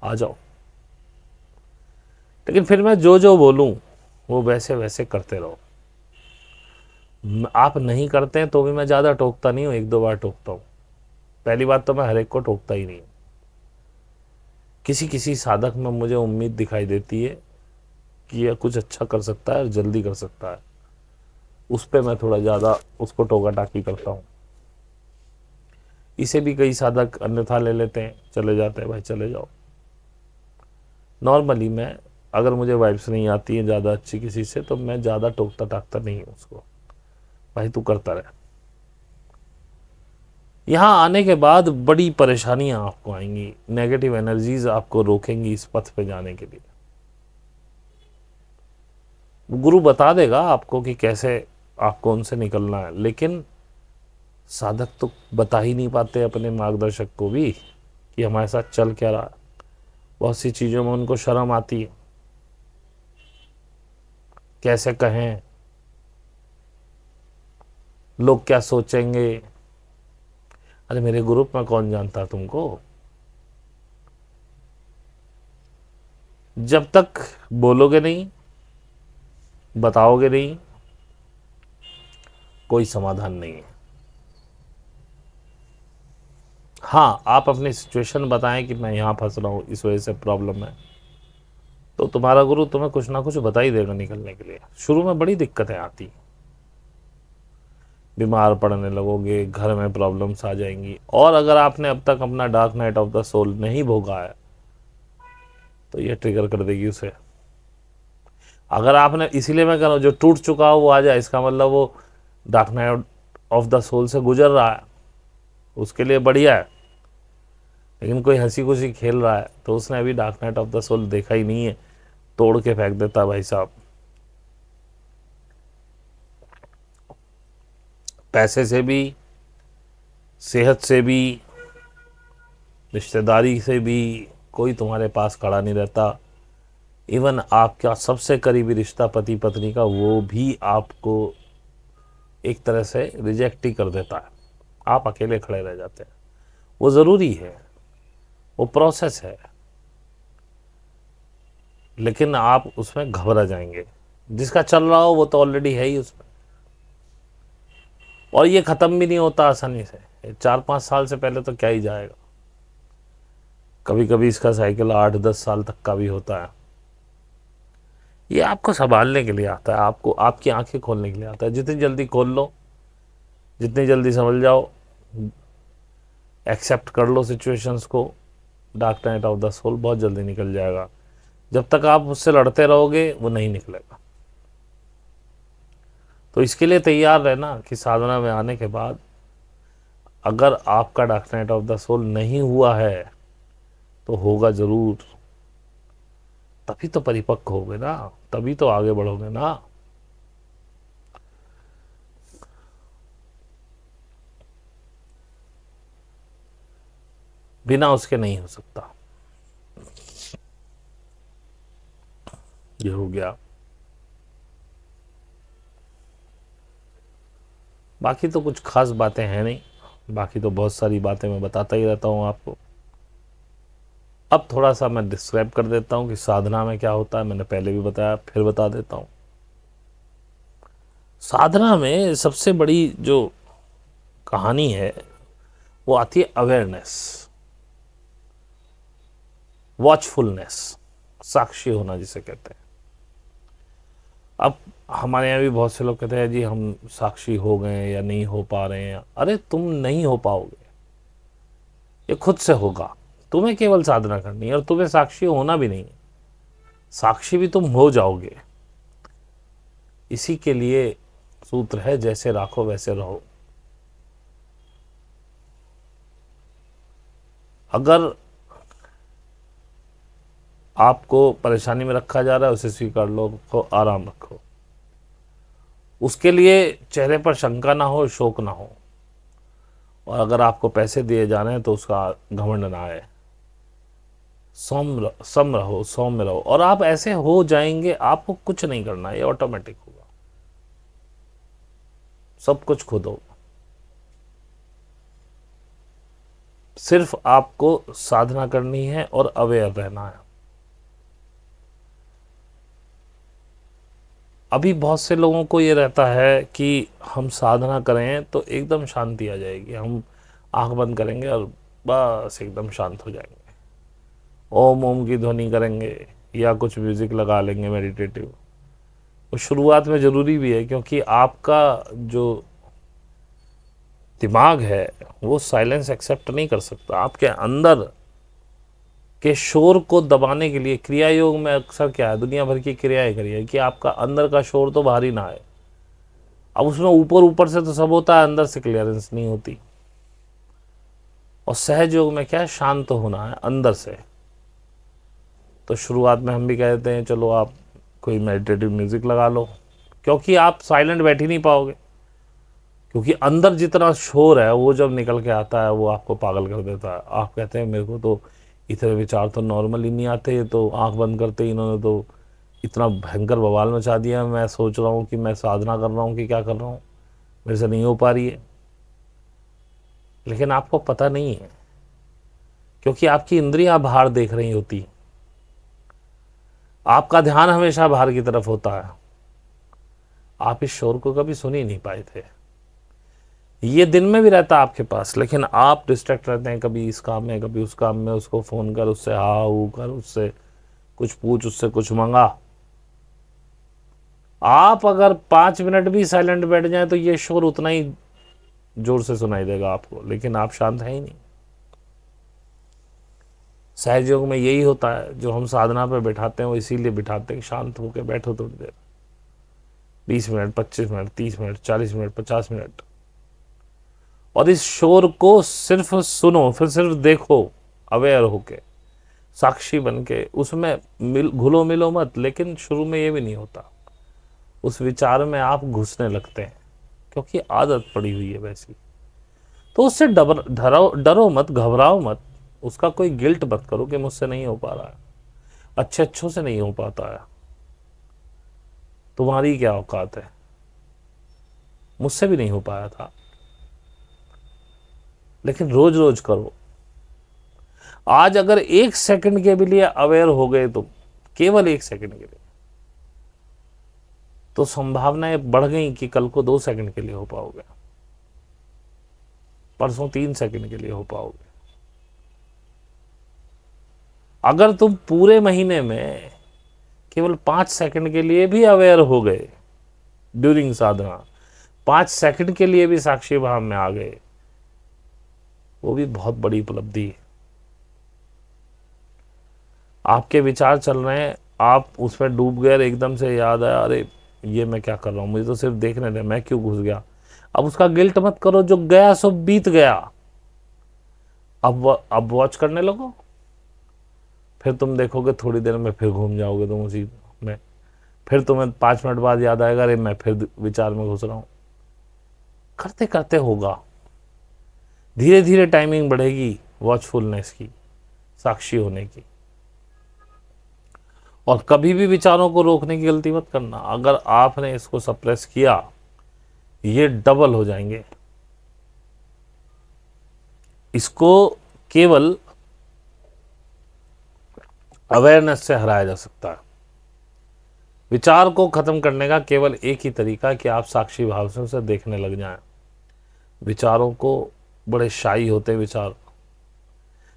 आ जाओ। लेकिन फिर मैं जो जो बोलूं वो वैसे वैसे करते रहो। आप नहीं करते हैं तो भी मैं ज़्यादा टोकता नहीं हूँ, 1-2 बार टोकता हूँ। पहली बात तो मैं हर एक को टोकता ही नहीं हूँ। किसी किसी साधक में मुझे उम्मीद दिखाई देती है कि यह कुछ अच्छा कर सकता है और जल्दी कर सकता है, उस पर मैं थोड़ा ज़्यादा उसको टोका टाकी करता हूँ। इसे भी कई साधक अन्यथा ले लेते हैं, चले जाते हैं, भाई चले जाओ। नॉर्मली मैं, अगर मुझे वाइब्स नहीं आती है ज़्यादा अच्छी किसी से, तो मैं ज़्यादा टोकता टाकता नहीं हूँ उसको, भाई तू करता रहे। यहाँ आने के बाद बड़ी परेशानियां आपको आएंगी, नेगेटिव एनर्जीज आपको रोकेंगी इस पथ पे जाने के लिए। गुरु बता देगा आपको कि कैसे आपको उनसे निकलना है, लेकिन साधक तो बता ही नहीं पाते अपने मार्गदर्शक को भी कि हमारे साथ चल क्या रहा है। बहुत सी चीज़ों में उनको शर्म आती है, कैसे कहें, लोग क्या सोचेंगे। अरे मेरे ग्रुप में कौन जानता तुमको। जब तक बोलोगे नहीं, बताओगे नहीं, कोई समाधान नहीं है। हाँ, आप अपनी सिचुएशन बताएं कि मैं यहाँ फंस रहा हूँ, इस वजह से प्रॉब्लम है, तो तुम्हारा गुरु तुम्हें कुछ ना कुछ बता ही देगा निकलने के लिए। शुरू में बड़ी दिक्कतें आती, बीमार पड़ने लगोगे, घर में प्रॉब्लम्स आ जाएंगी। और अगर आपने अब तक अपना dark night of the soul नहीं भोगा है, तो ये ट्रिगर कर देगी उसे। अगर आपने, इसीलिए मैं कह रहा हूँ, जो टूट चुका हो वो आ जाए, इसका मतलब वो dark night of the soul से गुजर रहा है, उसके लिए बढ़िया है। लेकिन कोई हंसी खुशी खेल रहा है, तो उसने अभी dark night of the soul देखा ही नहीं है, तोड़ के फेंक देता भाई साहब। पैसे से भी, सेहत से भी, रिश्तेदारी से भी कोई तुम्हारे पास खड़ा नहीं रहता। इवन आपका सबसे करीबी रिश्ता पति पत्नी का, वो भी आपको एक तरह से रिजेक्ट ही कर देता है। आप अकेले खड़े रह जाते हैं। वो ज़रूरी है, वो प्रोसेस है, लेकिन आप उसमें घबरा जाएंगे। जिसका चल रहा हो वो तो ऑलरेडी है ही उसमें, और ये ख़त्म भी नहीं होता आसानी से। 4-5 साल से पहले तो क्या ही जाएगा। कभी कभी इसका साइकिल 8-10 साल तक का भी होता है। ये आपको संभालने के लिए आता है, आपको आपकी आंखें खोलने के लिए आता है। जितनी जल्दी खोल लो, जितनी जल्दी समझ जाओ, एक्सेप्ट कर लो सिचुएशंस को, dark night of the soul बहुत जल्दी निकल जाएगा। जब तक आप उससे लड़ते रहोगे वो नहीं निकलेगा। तो इसके लिए तैयार रहना कि साधना में आने के बाद अगर आपका dark night of the soul नहीं हुआ है, तो होगा ज़रूर। तभी तो परिपक्व होगे ना, तभी तो आगे बढ़ोगे ना। बिना उसके नहीं हो सकता। ये हो गया। बाकी तो कुछ खास बातें हैं नहीं, बाकी तो बहुत सारी बातें मैं बताता ही रहता हूँ आपको। अब थोड़ा सा मैं डिस्क्राइब कर देता हूँ कि साधना में क्या होता है। मैंने पहले भी बताया, फिर बता देता हूँ। साधना में सबसे बड़ी जो कहानी है वो आती है अवेयरनेस, वॉचफुलनेस, साक्षी होना जिसे कहते हैं। अब हमारे यहाँ भी बहुत से लोग कहते हैं जी हम साक्षी हो गए या नहीं हो पा रहे हैं। अरे तुम नहीं हो पाओगे, ये खुद से होगा। तुम्हें केवल साधना करनी है और तुम्हें साक्षी होना भी नहीं है, साक्षी भी तुम हो जाओगे। इसी के लिए सूत्र है, जैसे राखो वैसे रहो। अगर आपको परेशानी में रखा जा रहा है, उसे स्वीकार लो, रखो, आराम रखो। उसके लिए चेहरे पर शंका ना हो, शोक ना हो। और अगर आपको पैसे दिए जा रहे हैं तो उसका घमंड ना आए। सम रहो, सौम्य रहो, और आप ऐसे हो जाएंगे। आपको कुछ नहीं करना, ये ऑटोमेटिक होगा। सब कुछ खुद हो। सिर्फ आपको साधना करनी है और अवेयर रहना है। अभी बहुत से लोगों को ये रहता है कि हम साधना करें तो एकदम शांति आ जाएगी, हम आंख बंद करेंगे और बस एकदम शांत हो जाएंगे। ओम ओम की ध्वनि करेंगे या कुछ म्यूज़िक लगा लेंगे मेडिटेटिव। वो शुरुआत में ज़रूरी भी है, क्योंकि आपका जो दिमाग है वो साइलेंस एक्सेप्ट नहीं कर सकता। आपके अंदर के शोर को दबाने के लिए क्रिया योग में अक्सर क्या है, दुनिया भर की क्रियाएं करिए कि आपका अंदर का शोर तो बाहर ही ना आए। अब उसमें ऊपर ऊपर से तो सब होता है, अंदर से क्लियरेंस नहीं होती। और सहज योग में क्या है, शांत होना है अंदर से। तो शुरुआत में हम भी कहते हैं चलो आप कोई मेडिटेटिव म्यूजिक लगा लो, क्योंकि आप साइलेंट बैठ ही नहीं पाओगे, क्योंकि अंदर जितना शोर है वो जब निकल के आता है वो आपको पागल कर देता है। आप कहते हैं मेरे को तो इतने विचार तो नॉर्मल ही नहीं आते, तो आंख बंद करते ही इन्होंने तो इतना भयंकर बवाल मचा दिया। मैं सोच रहा हूँ कि मैं साधना कर रहा हूँ कि क्या कर रहा हूँ, मेरे से नहीं हो पा रही है। लेकिन आपको पता नहीं है, क्योंकि आपकी इंद्रियां बाहर देख रही होती, आपका ध्यान हमेशा बाहर की तरफ होता है। आप इस शोर को कभी सुन ही नहीं पाए थे। ये दिन में भी रहता आपके पास, लेकिन आप डिस्ट्रैक्ट रहते हैं, कभी इस काम में कभी उस काम में। उसको फ़ोन कर, उससे हा हू कर, उससे कुछ पूछ, उससे कुछ मंगा। आप अगर 5 मिनट भी साइलेंट बैठ जाए तो ये शोर उतना ही जोर से सुनाई देगा आपको, लेकिन आप शांत है ही नहीं। सहज योग में यही होता है, जो हम साधना पे बैठाते हैं वो इसीलिए बैठाते हैं कि शांत होकर बैठो थोड़ी देर, 20 minute, 25 minute, 30 minute, 40 minute, 50 minute. और इस शोर को सिर्फ सुनो, फिर सिर्फ देखो, अवेयर होके, साक्षी बन के उसमें घुलो मिलो मत। लेकिन शुरू में ये भी नहीं होता, उस विचार में आप घुसने लगते हैं, क्योंकि आदत पड़ी हुई है वैसी। तो उससे डरो मत, घबराओ मत, उसका कोई गिल्ट मत करो कि मुझसे नहीं हो पा रहा है, अच्छों से नहीं हो पाता है। तुम्हारी क्या औकात है, मुझसे भी नहीं हो पाया था। लेकिन रोज रोज करो। आज अगर 1 सेकंड के भी लिए अवेयर हो गए तुम, केवल 1 सेकंड के लिए, तो संभावनाएं बढ़ गई कि कल को 2 सेकंड के लिए हो पाओगे, परसों 3 सेकंड के लिए हो पाओगे। अगर तुम पूरे महीने में केवल 5 सेकंड के लिए भी अवेयर हो गए ड्यूरिंग साधना, 5 सेकंड के लिए भी साक्षी भाव में आ गए, वो भी बहुत बड़ी उपलब्धि है। आपके विचार चल रहे हैं, आप उसमें डूब गए, एकदम से याद आया अरे ये मैं क्या कर रहा हूँ, मुझे तो सिर्फ देखने दे, मैं क्यों घुस गया। अब उसका गिल्ट मत करो, जो गया सो बीत गया। अब वॉच करने लगो, फिर तुम देखोगे थोड़ी देर में फिर घूम जाओगे तुम उसी में। फिर तुम्हें 5 मिनट बाद याद आएगा अरे मैं फिर विचार में घुस रहा हूँ। करते करते होगा, धीरे धीरे टाइमिंग बढ़ेगी वॉचफुलनेस की, साक्षी होने की। और कभी भी विचारों को रोकने की गलती मत करना। अगर आपने इसको सप्रेस किया, ये डबल हो जाएंगे। इसको केवल अवेयरनेस से हराया जा सकता है। विचार को खत्म करने का केवल एक ही तरीका है कि आप साक्षी भाव से उसे देखने लग जाएं। विचारों को, बड़े शाई होते हैं विचार,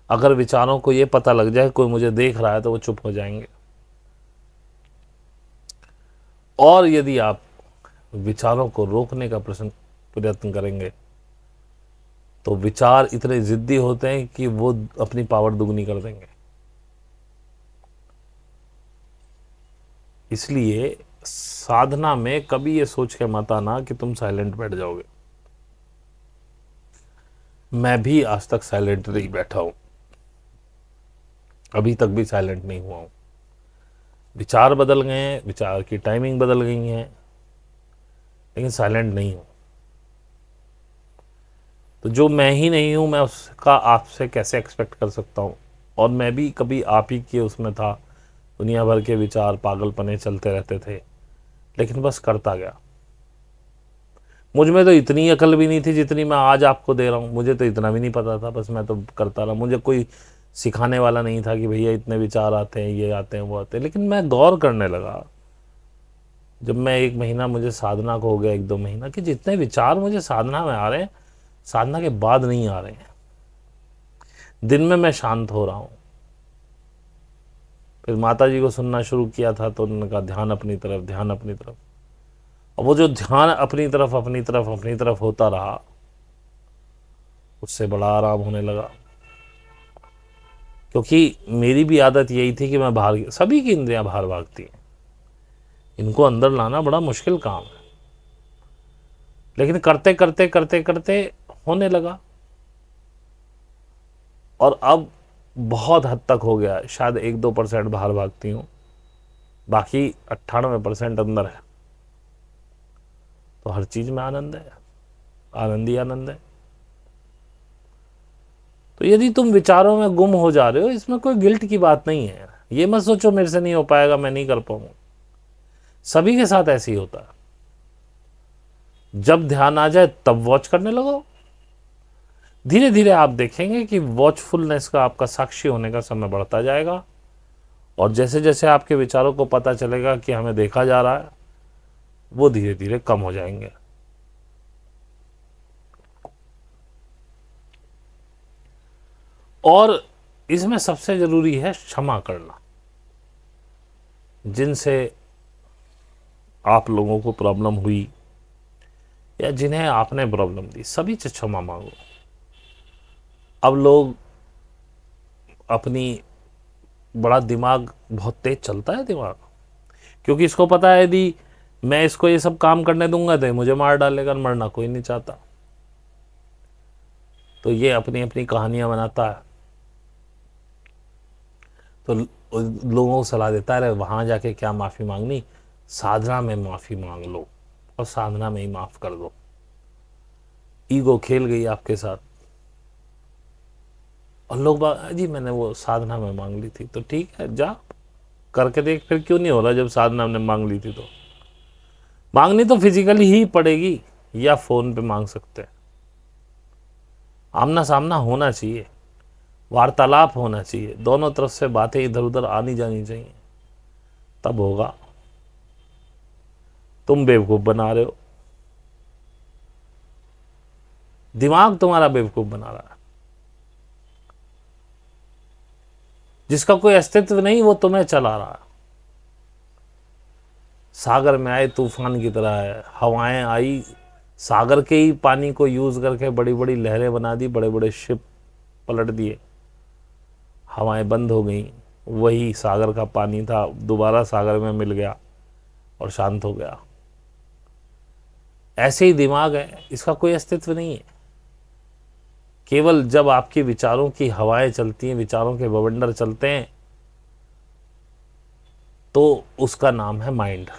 अगर विचारों को ये पता लग जाए कोई मुझे देख रहा है तो वो चुप हो जाएंगे। और यदि आप विचारों को रोकने का प्रयत्न करेंगे तो विचार इतने जिद्दी होते हैं कि वो अपनी पावर दुगनी कर देंगे। इसलिए साधना में कभी ये सोच के मत आना कि तुम साइलेंट बैठ जाओगे। मैं भी आज तक साइलेंट नहीं बैठा हूं, अभी तक भी साइलेंट नहीं हुआ हूं। विचार बदल गए हैं, विचार की टाइमिंग बदल गई है, लेकिन साइलेंट नहीं हूं। तो जो मैं ही नहीं हूं, मैं उसका आपसे कैसे एक्सपेक्ट कर सकता हूं। और मैं भी कभी आप ही के उसमें था, दुनिया भर के विचार पागलपने चलते रहते थे, लेकिन बस करता गया। मुझ में तो इतनी अकल भी नहीं थी जितनी मैं आज आपको दे रहा हूँ। मुझे तो इतना भी नहीं पता था, बस मैं तो करता रहा। मुझे कोई सिखाने वाला नहीं था कि भैया इतने विचार आते हैं, ये आते हैं, वो आते हैं। लेकिन मैं गौर करने लगा जब मैं 1 महीना, मुझे साधना को हो गया 1-2 महीना, कि जितने विचार मुझे साधना में आ रहे हैं, साधना के बाद नहीं आ रहे हैं। दिन में मैं शांत हो रहा हूँ, फिर माता जी को सुनना शुरू किया था तो उन्होंने कहा ध्यान अपनी तरफ, ध्यान अपनी तरफ। और वो जो ध्यान अपनी तरफ अपनी तरफ अपनी तरफ होता रहा, उससे बड़ा आराम होने लगा। क्योंकि मेरी भी आदत यही थी कि मैं बाहर, सभी की इंद्रियां बाहर भागती हैं, इनको अंदर लाना बड़ा मुश्किल काम है, लेकिन करते करते करते करते होने लगा। और अब बहुत हद तक हो गया, शायद 1-2% बाहर भागती हूँ, बाकी 98% अंदर है। तो हर चीज में आनंद है, आनंद ही आनंद है। तो यदि तुम विचारों में गुम हो जा रहे हो, इसमें कोई गिल्ट की बात नहीं है। ये मत सोचो मेरे से नहीं हो पाएगा, मैं नहीं कर पाऊंगा। सभी के साथ ऐसे ही होता है। जब ध्यान आ जाए तब वॉच करने लगो। धीरे धीरे आप देखेंगे कि वॉचफुलनेस का, आपका साक्षी होने का समय बढ़ता जाएगा। और जैसे जैसे आपके विचारों को पता चलेगा कि हमें देखा जा रहा है, वो धीरे धीरे कम हो जाएंगे। और इसमें सबसे जरूरी है क्षमा करना। जिनसे आप लोगों को प्रॉब्लम हुई या जिन्हें आपने प्रॉब्लम दी, सभी से क्षमा मांगो। अब लोग अपनी, बड़ा दिमाग, बहुत तेज चलता है दिमाग, क्योंकि इसको पता है यदि मैं इसको ये सब काम करने दूंगा तो मुझे मार डालेगा। मरना कोई नहीं चाहता, तो ये अपनी अपनी कहानियां बनाता है। तो लोगों को सलाह देता है, वहां जाके क्या माफी मांगनी, साधना में माफी मांग लो और साधना में ही माफ कर दो। ईगो खेल गई आपके साथ, और लोग जी मैंने वो साधना में मांग ली थी। तो ठीक है, जा करके देख, फिर क्यों नहीं हो रहा जब साधना में मांग ली थी। तो मांगनी तो फिजिकली ही पड़ेगी, या फोन पे मांग सकते हैं। आमना सामना होना चाहिए, वार्तालाप होना चाहिए, दोनों तरफ से बातें इधर उधर आनी जानी चाहिए, तब होगा। तुम बेवकूफ बना रहे हो, दिमाग तुम्हारा बेवकूफ बना रहा है। जिसका कोई अस्तित्व नहीं वो तुम्हें चला रहा है। सागर में आए तूफान की तरह है, हवाएं आई, सागर के ही पानी को यूज करके बड़ी बड़ी लहरें बना दी, बड़े बड़े शिप पलट दिए, हवाएं बंद हो गई। वही सागर का पानी था, दोबारा सागर में मिल गया और शांत हो गया। ऐसे ही दिमाग है, इसका कोई अस्तित्व नहीं है। केवल जब आपके विचारों की हवाएं चलती हैं, विचारों के बवंडर चलते हैं, तो उसका नाम है माइंड।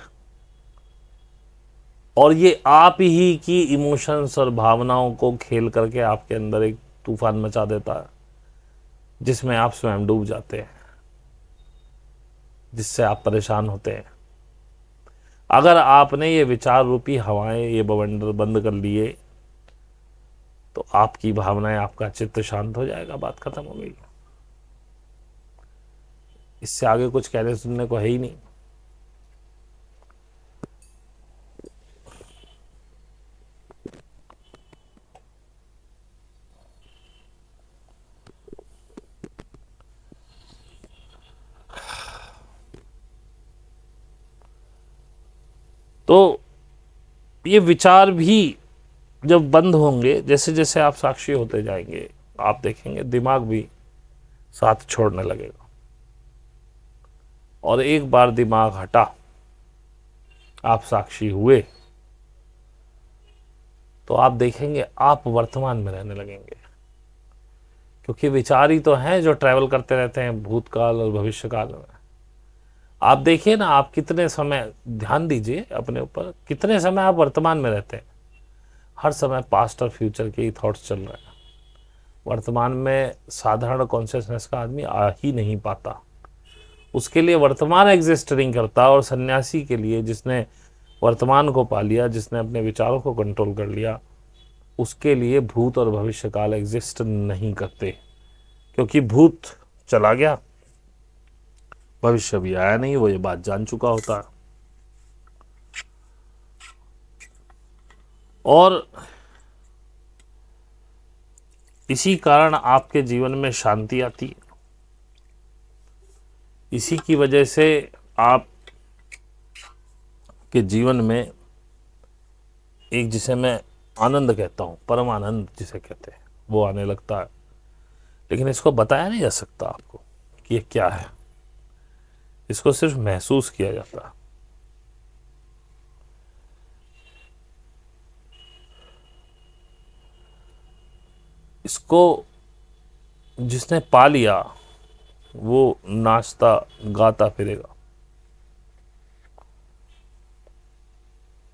और ये आप ही की इमोशंस और भावनाओं को खेल करके आपके अंदर एक तूफान मचा देता है, जिसमें आप स्वयं डूब जाते हैं, जिससे आप परेशान होते हैं। अगर आपने ये विचार रूपी हवाएं, ये बवंडर बंद कर लिए, तो आपकी भावनाएं, आपका चित्त शांत हो जाएगा, बात खत्म हो गई। इससे आगे कुछ कहने सुनने को है ही नहीं। तो ये विचार भी जब बंद होंगे, जैसे जैसे आप साक्षी होते जाएंगे, आप देखेंगे दिमाग भी साथ छोड़ने लगेगा। और एक बार दिमाग हटा, आप साक्षी हुए, तो आप देखेंगे आप वर्तमान में रहने लगेंगे। क्योंकि विचार ही तो हैं जो ट्रैवल करते रहते हैं भूतकाल और भविष्यकाल में। आप देखिए ना, आप कितने समय, ध्यान दीजिए अपने ऊपर, कितने समय आप वर्तमान में रहते हैं। हर समय पास्ट और फ्यूचर के ही थॉट्स चल रहे हैं। वर्तमान में साधारण कॉन्शियसनेस का आदमी आ ही नहीं पाता। उसके लिए वर्तमान एग्जिस्ट नहीं करता। और सन्यासी के लिए, जिसने वर्तमान को पा लिया, जिसने अपने विचारों को कंट्रोल कर लिया, उसके लिए भूत और भविष्य काल एग्जिस्ट नहीं करते। क्योंकि भूत चला गया, भविष्य भी आया नहीं, वो ये बात जान चुका होता है। और इसी कारण आपके जीवन में शांति आती है। इसी की वजह से आप के जीवन में एक, जिसे मैं आनंद कहता हूँ, परम आनंद जिसे कहते हैं, वो आने लगता है। लेकिन इसको बताया नहीं जा सकता आपको कि ये क्या है, इसको सिर्फ महसूस किया जाता है। इसको जिसने पा लिया वो नाचता गाता फिरेगा।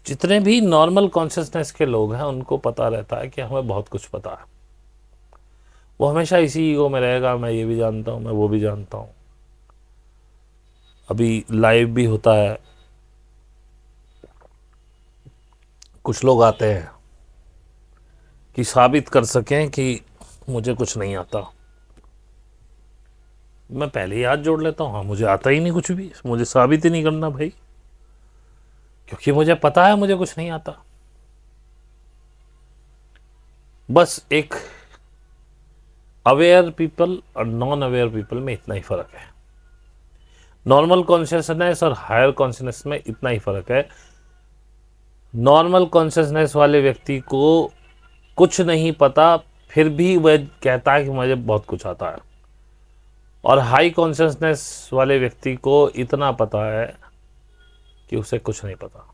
जितने भी नॉर्मल कॉन्शियसनेस के लोग हैं उनको पता रहता है कि हमें बहुत कुछ पता है। वो हमेशा इसी ईगो में रहेगा, मैं ये भी जानता हूँ, मैं वो भी जानता हूँ। अभी लाइव भी होता है, कुछ लोग आते हैं कि साबित कर सकें कि मुझे कुछ नहीं आता। मैं पहले ही हाथ जोड़ लेता हूँ, हाँ मुझे आता ही नहीं कुछ भी, मुझे साबित ही नहीं करना भाई, क्योंकि मुझे पता है मुझे कुछ नहीं आता। बस एक अवेयर पीपल और नॉन अवेयर पीपल में इतना ही फर्क है। नॉर्मल कॉन्शियसनेस और हायर कॉन्शियसनेस में इतना ही फर्क है। नॉर्मल कॉन्शियसनेस वाले व्यक्ति को कुछ नहीं पता, फिर भी वह कहता है कि मुझे बहुत कुछ आता है। और हाई कॉन्शियसनेस वाले व्यक्ति को इतना पता है कि उसे कुछ नहीं पता।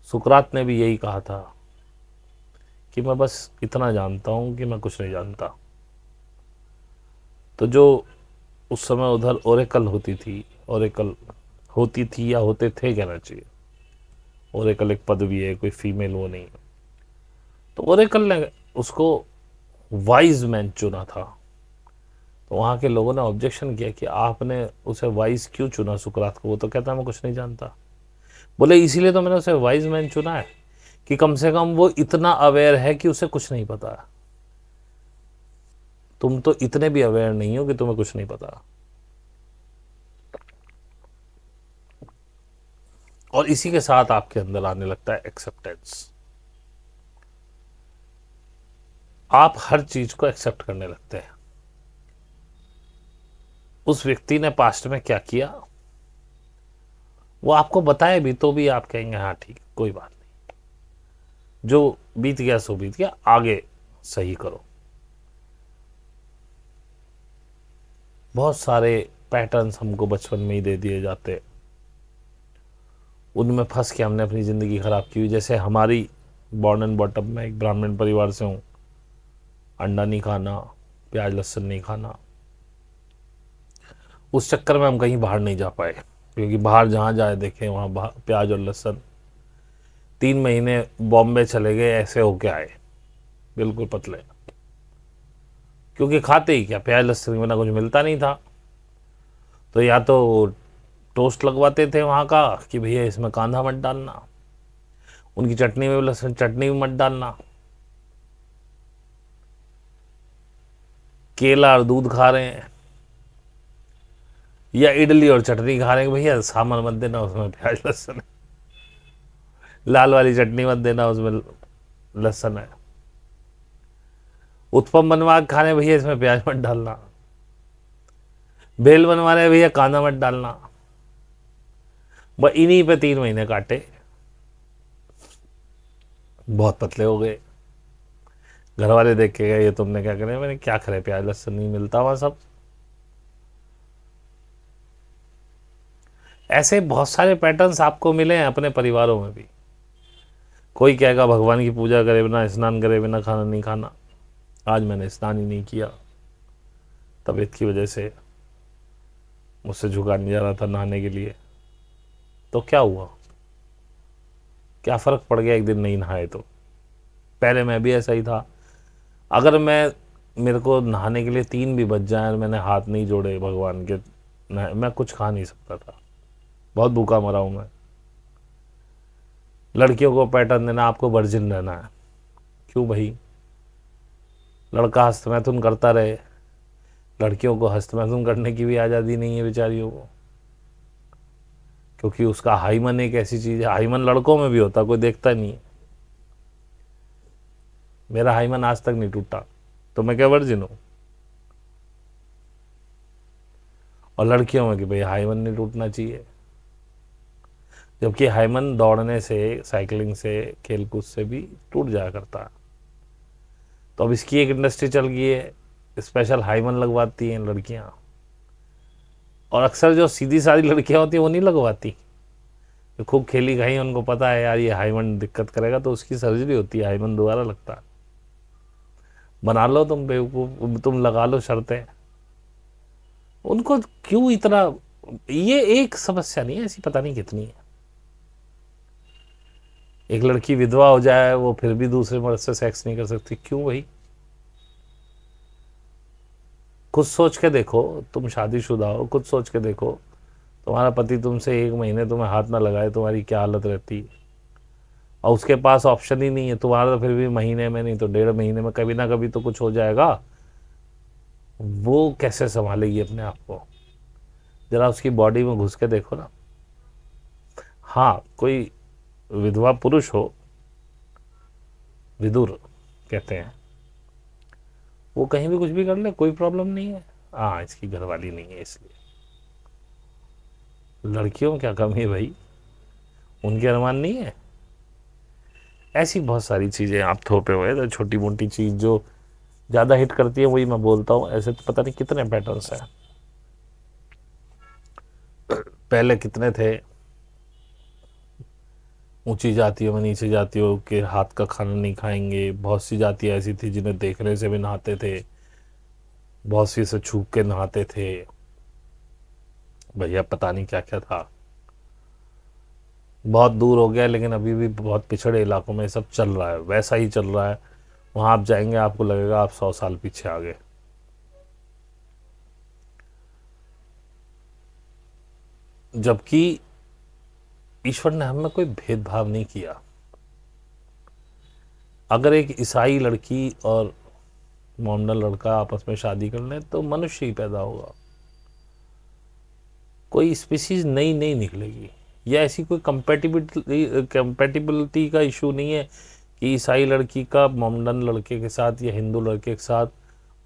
सुकरात ने भी यही कहा था कि मैं बस इतना जानता हूं कि मैं कुछ नहीं जानता। तो जो उस समय उधर ओरेकल होती थी, ओरेकल होती थी या होते थे कहना चाहिए, ओरेकल एक पद भी है, कोई फीमेल वो नहीं। तो ओरेकल ने उसको वाइज मैन चुना था। तो वहाँ के लोगों ने ऑब्जेक्शन किया कि आपने उसे वाइज क्यों चुना सुकरात को, वो तो कहता मैं कुछ नहीं जानता। बोले इसीलिए तो मैंने उसे वाइज मैन चुना है कि कम से कम वो इतना अवेयर है कि उसे कुछ नहीं पता। तुम तो इतने भी अवेयर नहीं हो कि तुम्हें कुछ नहीं पता। और इसी के साथ आपके अंदर आने लगता है एक्सेप्टेंस। आप हर चीज को एक्सेप्ट करने लगते हैं। उस व्यक्ति ने पास्ट में क्या किया वो आपको बताए भी तो भी आप कहेंगे हाँ ठीक, कोई बात नहीं, जो बीत गया सो बीत गया, आगे सही करो। बहुत सारे पैटर्न्स हमको बचपन में ही दे दिए जाते, उनमें फंस के हमने अपनी ज़िंदगी ख़राब की हुई। जैसे हमारी बॉर्न एंड बॉटअप में एक ब्राह्मण परिवार से हूँ, अंडा नहीं खाना, प्याज लहसुन नहीं खाना। उस चक्कर में हम कहीं बाहर नहीं जा पाए, क्योंकि बाहर जहाँ जाए देखें वहाँ प्याज और लहसुन। 3 महीने बॉम्बे चले गए, ऐसे होके आए बिल्कुल पतले, क्योंकि खाते ही क्या, प्याज लहसुन के बिना कुछ मिलता नहीं था। तो या तो टोस्ट लगवाते थे वहाँ का कि भैया इसमें कांदा मत डालना, उनकी चटनी में लहसुन चटनी में मत डालना, केला और दूध खा रहे हैं, या इडली और चटनी खा रहे हैं, भैया सामान मत देना उसमें प्याज लहसुन है, लाल वाली चटनी मत देना उसमें लहसुन है, उत्पम बनवा खा रहे भैया इसमें प्याज मत डालना, भेल बनवा रहे भैया कांदा मत डालना। बस इन्हीं पे 3 महीने काटे, बहुत पतले हो गए। घर वाले देख के गए ये तुमने क्या करे, मैंने क्या करे, प्याज लहसुन नहीं मिलता वहाँ सब। ऐसे बहुत सारे पैटर्न्स आपको मिले हैं अपने परिवारों में भी। कोई कहेगा भगवान की पूजा करे बिना, स्नान करे बिना खाना नहीं खाना। आज मैंने स्नान ही नहीं किया, तबीयत की वजह से मुझसे झुका नहीं जा रहा था नहाने के लिए। तो क्या हुआ, क्या फ़र्क पड़ गया एक दिन नहीं नहाए तो। पहले मैं भी ऐसा ही था। अगर मेरे को नहाने के लिए 3 भी बज जाए और मैंने हाथ नहीं जोड़े भगवान के, मैं कुछ खा नहीं सकता था, बहुत भूखा मरा हूँ मैं। लड़कियों को पैटर्न देना आपको वर्जिन रहना है, क्यों भाई, लड़का हस्तमैथुन करता रहे, लड़कियों को हस्तमैथुन करने की भी आज़ादी नहीं है बेचारियों को, क्योंकि उसका हाइमन एक ऐसी चीज़ है। हाइमन लड़कों में भी होता, कोई देखता नहीं है। मेरा हाइमन आज तक नहीं टूटा, तो मैं क्या वर्जिन हूँ। और लड़कियों में कि भाई हाइमन नहीं टूटना चाहिए, जबकि हाइमन दौड़ने से, साइकिलिंग से, खेलकूद से भी टूट जाया करता है। तो अब इसकी एक इंडस्ट्री चल गई है, स्पेशल हाइमन लगवाती हैं लड़कियां, और अक्सर जो सीधी सादी लड़कियां होती हैं वो नहीं लगवाती, जो खूब खेली खाई उनको पता है यार ये हाइमन दिक्कत करेगा, तो उसकी सर्जरी होती है, हाइमन दोबारा लगता है। बना लो तुम बेवकूफ, तुम लगा लो शर्तें। उनको क्यों इतना, ये एक समस्या नहीं है, ऐसी पता नहीं कितनी है। एक लड़की विधवा हो जाए वो फिर भी दूसरे मर्द से सेक्स नहीं कर सकती, क्यों भाई? खुद सोच के देखो, तुम शादीशुदा हो, खुद सोच के देखो, तुम्हारा पति तुमसे 1 महीने तुम्हें हाथ ना लगाए, तुम्हारी क्या हालत रहती। और उसके पास ऑप्शन ही नहीं है, तुम्हारा तो फिर भी महीने में नहीं तो 1.5 महीने में कभी ना कभी तो कुछ हो जाएगा। वो कैसे संभालेगी अपने आप को? जरा उसकी बॉडी में घुस के देखो ना। हाँ, कोई विधवा पुरुष हो, विदुर कहते हैं, वो कहीं भी कुछ भी कर ले, कोई प्रॉब्लम नहीं है। हाँ, इसकी घरवाली नहीं है इसलिए। लड़कियों में क्या कमी है भाई? उनके अरमान नहीं है? ऐसी बहुत सारी चीज़ें आप थोपे हुए, तो छोटी मोटी चीज़ जो ज़्यादा हिट करती है वही मैं बोलता हूँ। ऐसे तो पता नहीं कितने पैटर्न्स हैं, पहले कितने थे। ऊंची जातियों में नीचे जातियों के हाथ का खाना नहीं खाएंगे, बहुत सी जातियाँ ऐसी थी जिन्हें देखने से भी नहाते थे, बहुत सी से छू के नहाते थे। भैया पता नहीं क्या क्या था, बहुत दूर हो गया, लेकिन अभी भी बहुत पिछड़े इलाकों में सब चल रहा है, वैसा ही चल रहा है। वहाँ आप जाएंगे आपको लगेगा आप 100 साल पीछे आ गए। जबकि ईश्वर ने हमें कोई भेदभाव नहीं किया। अगर एक ईसाई लड़की और मोमडन लड़का आपस में शादी कर लें तो मनुष्य ही पैदा होगा, कोई स्पीसीज नई नहीं निकलेगी। यह ऐसी कोई कंपेटिबिलिटी का इशू नहीं है कि ईसाई लड़की का मोमडन लड़के के साथ या हिंदू लड़के के साथ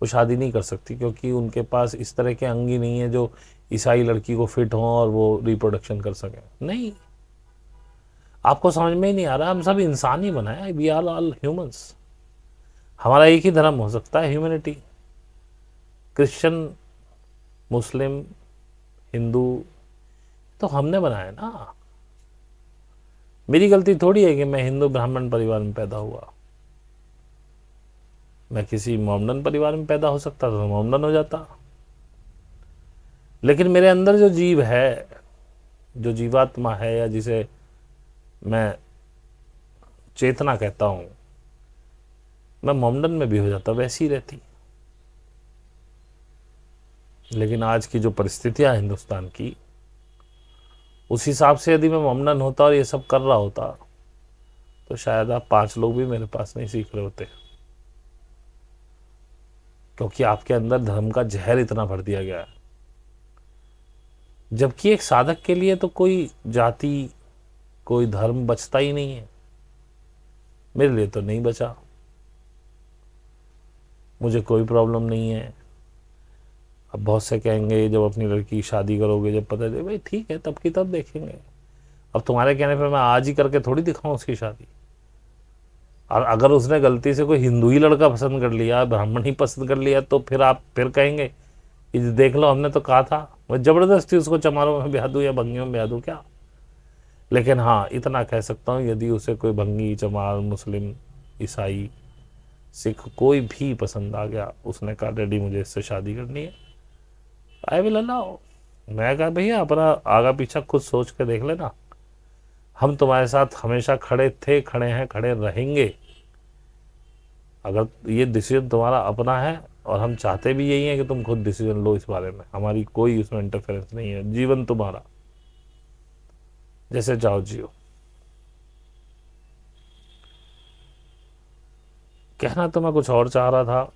वो शादी नहीं कर सकती, क्योंकि उनके पास इस तरह के अंग ही नहीं है जो ईसाई लड़की को फिट हों और वो रिप्रोडक्शन कर सकें। नहीं, आपको समझ में ही नहीं आ रहा। हम सब इंसान ही बनाए, वी आर ऑल ह्यूमंस। हमारा एक ही धर्म हो सकता है, ह्यूमैनिटी। क्रिश्चियन, मुस्लिम, हिंदू तो हमने बनाया ना। मेरी गलती थोड़ी है कि मैं हिंदू ब्राह्मण परिवार में पैदा हुआ। मैं किसी मोमडन परिवार में पैदा हो सकता था तो मोमडन हो जाता। लेकिन मेरे अंदर जो जीव है, जो जीवात्मा है, या जिसे मैं चेतना कहता हूं, मैं मोमडन में भी हो जाता, वैसी रहती। लेकिन आज की जो परिस्थितियां हिंदुस्तान की, उस हिसाब से यदि मैं मोमडन होता और ये सब कर रहा होता तो शायद आप 5 लोग भी मेरे पास नहीं सीख रहे होते, क्योंकि आपके अंदर धर्म का जहर इतना भर दिया गया है। जबकि एक साधक के लिए तो कोई जाति, कोई धर्म बचता ही नहीं है। मेरे लिए तो नहीं बचा, मुझे कोई प्रॉब्लम नहीं है। अब बहुत से कहेंगे जब अपनी लड़की की शादी करोगे, जब पता चले, भाई ठीक है, तब की तब देखेंगे। अब तुम्हारे कहने पे मैं आज ही करके थोड़ी दिखाऊं उसकी शादी। और अगर उसने गलती से कोई हिंदू ही लड़का पसंद कर लिया, ब्राह्मण ही पसंद कर लिया, तो फिर आप फिर कहेंगे कि देख लो हमने तो कहा था। मैं ज़बरदस्ती उसको चमारों में ब्याह दूँ या भंगियों में ब्याह दूँ क्या? लेकिन हाँ, इतना कह सकता हूँ, यदि उसे कोई भंगी, चमार, मुस्लिम, ईसाई, सिख कोई भी पसंद आ गया, उसने कहा डैडी मुझे इससे शादी करनी है, आई विल अलाउ। मैं कहा भैया अपना आगा पीछा खुद सोच के देख लेना, हम तुम्हारे साथ हमेशा खड़े थे, खड़े हैं, खड़े रहेंगे। अगर ये डिसीजन तुम्हारा अपना है, और हम चाहते भी यही है कि तुम खुद डिसीजन लो इस बारे में, हमारी कोई उसमें इंटरफेरेंस नहीं है। जीवन तुम्हारा, जैसे चाहो जियो। कहना तो मैं कुछ और चाह रहा था,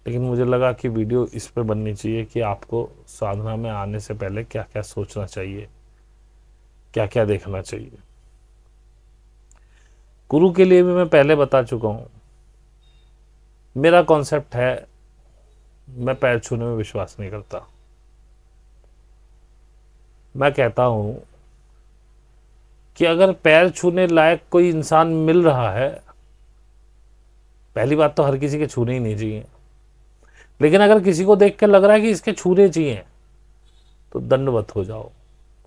लेकिन मुझे लगा कि वीडियो इस पर बननी चाहिए कि आपको साधना में आने से पहले क्या क्या सोचना चाहिए, क्या क्या देखना चाहिए। गुरु के लिए भी मैं पहले बता चुका हूं। मेरा कॉन्सेप्ट है, मैं पैर छूने में विश्वास नहीं करता। मैं कहता हूं कि अगर पैर छूने लायक कोई इंसान मिल रहा है, पहली बात तो हर किसी के छूने ही नहीं चाहिए, लेकिन अगर किसी को देख के लग रहा है कि इसके छूने चाहिए तो दंडवत हो जाओ,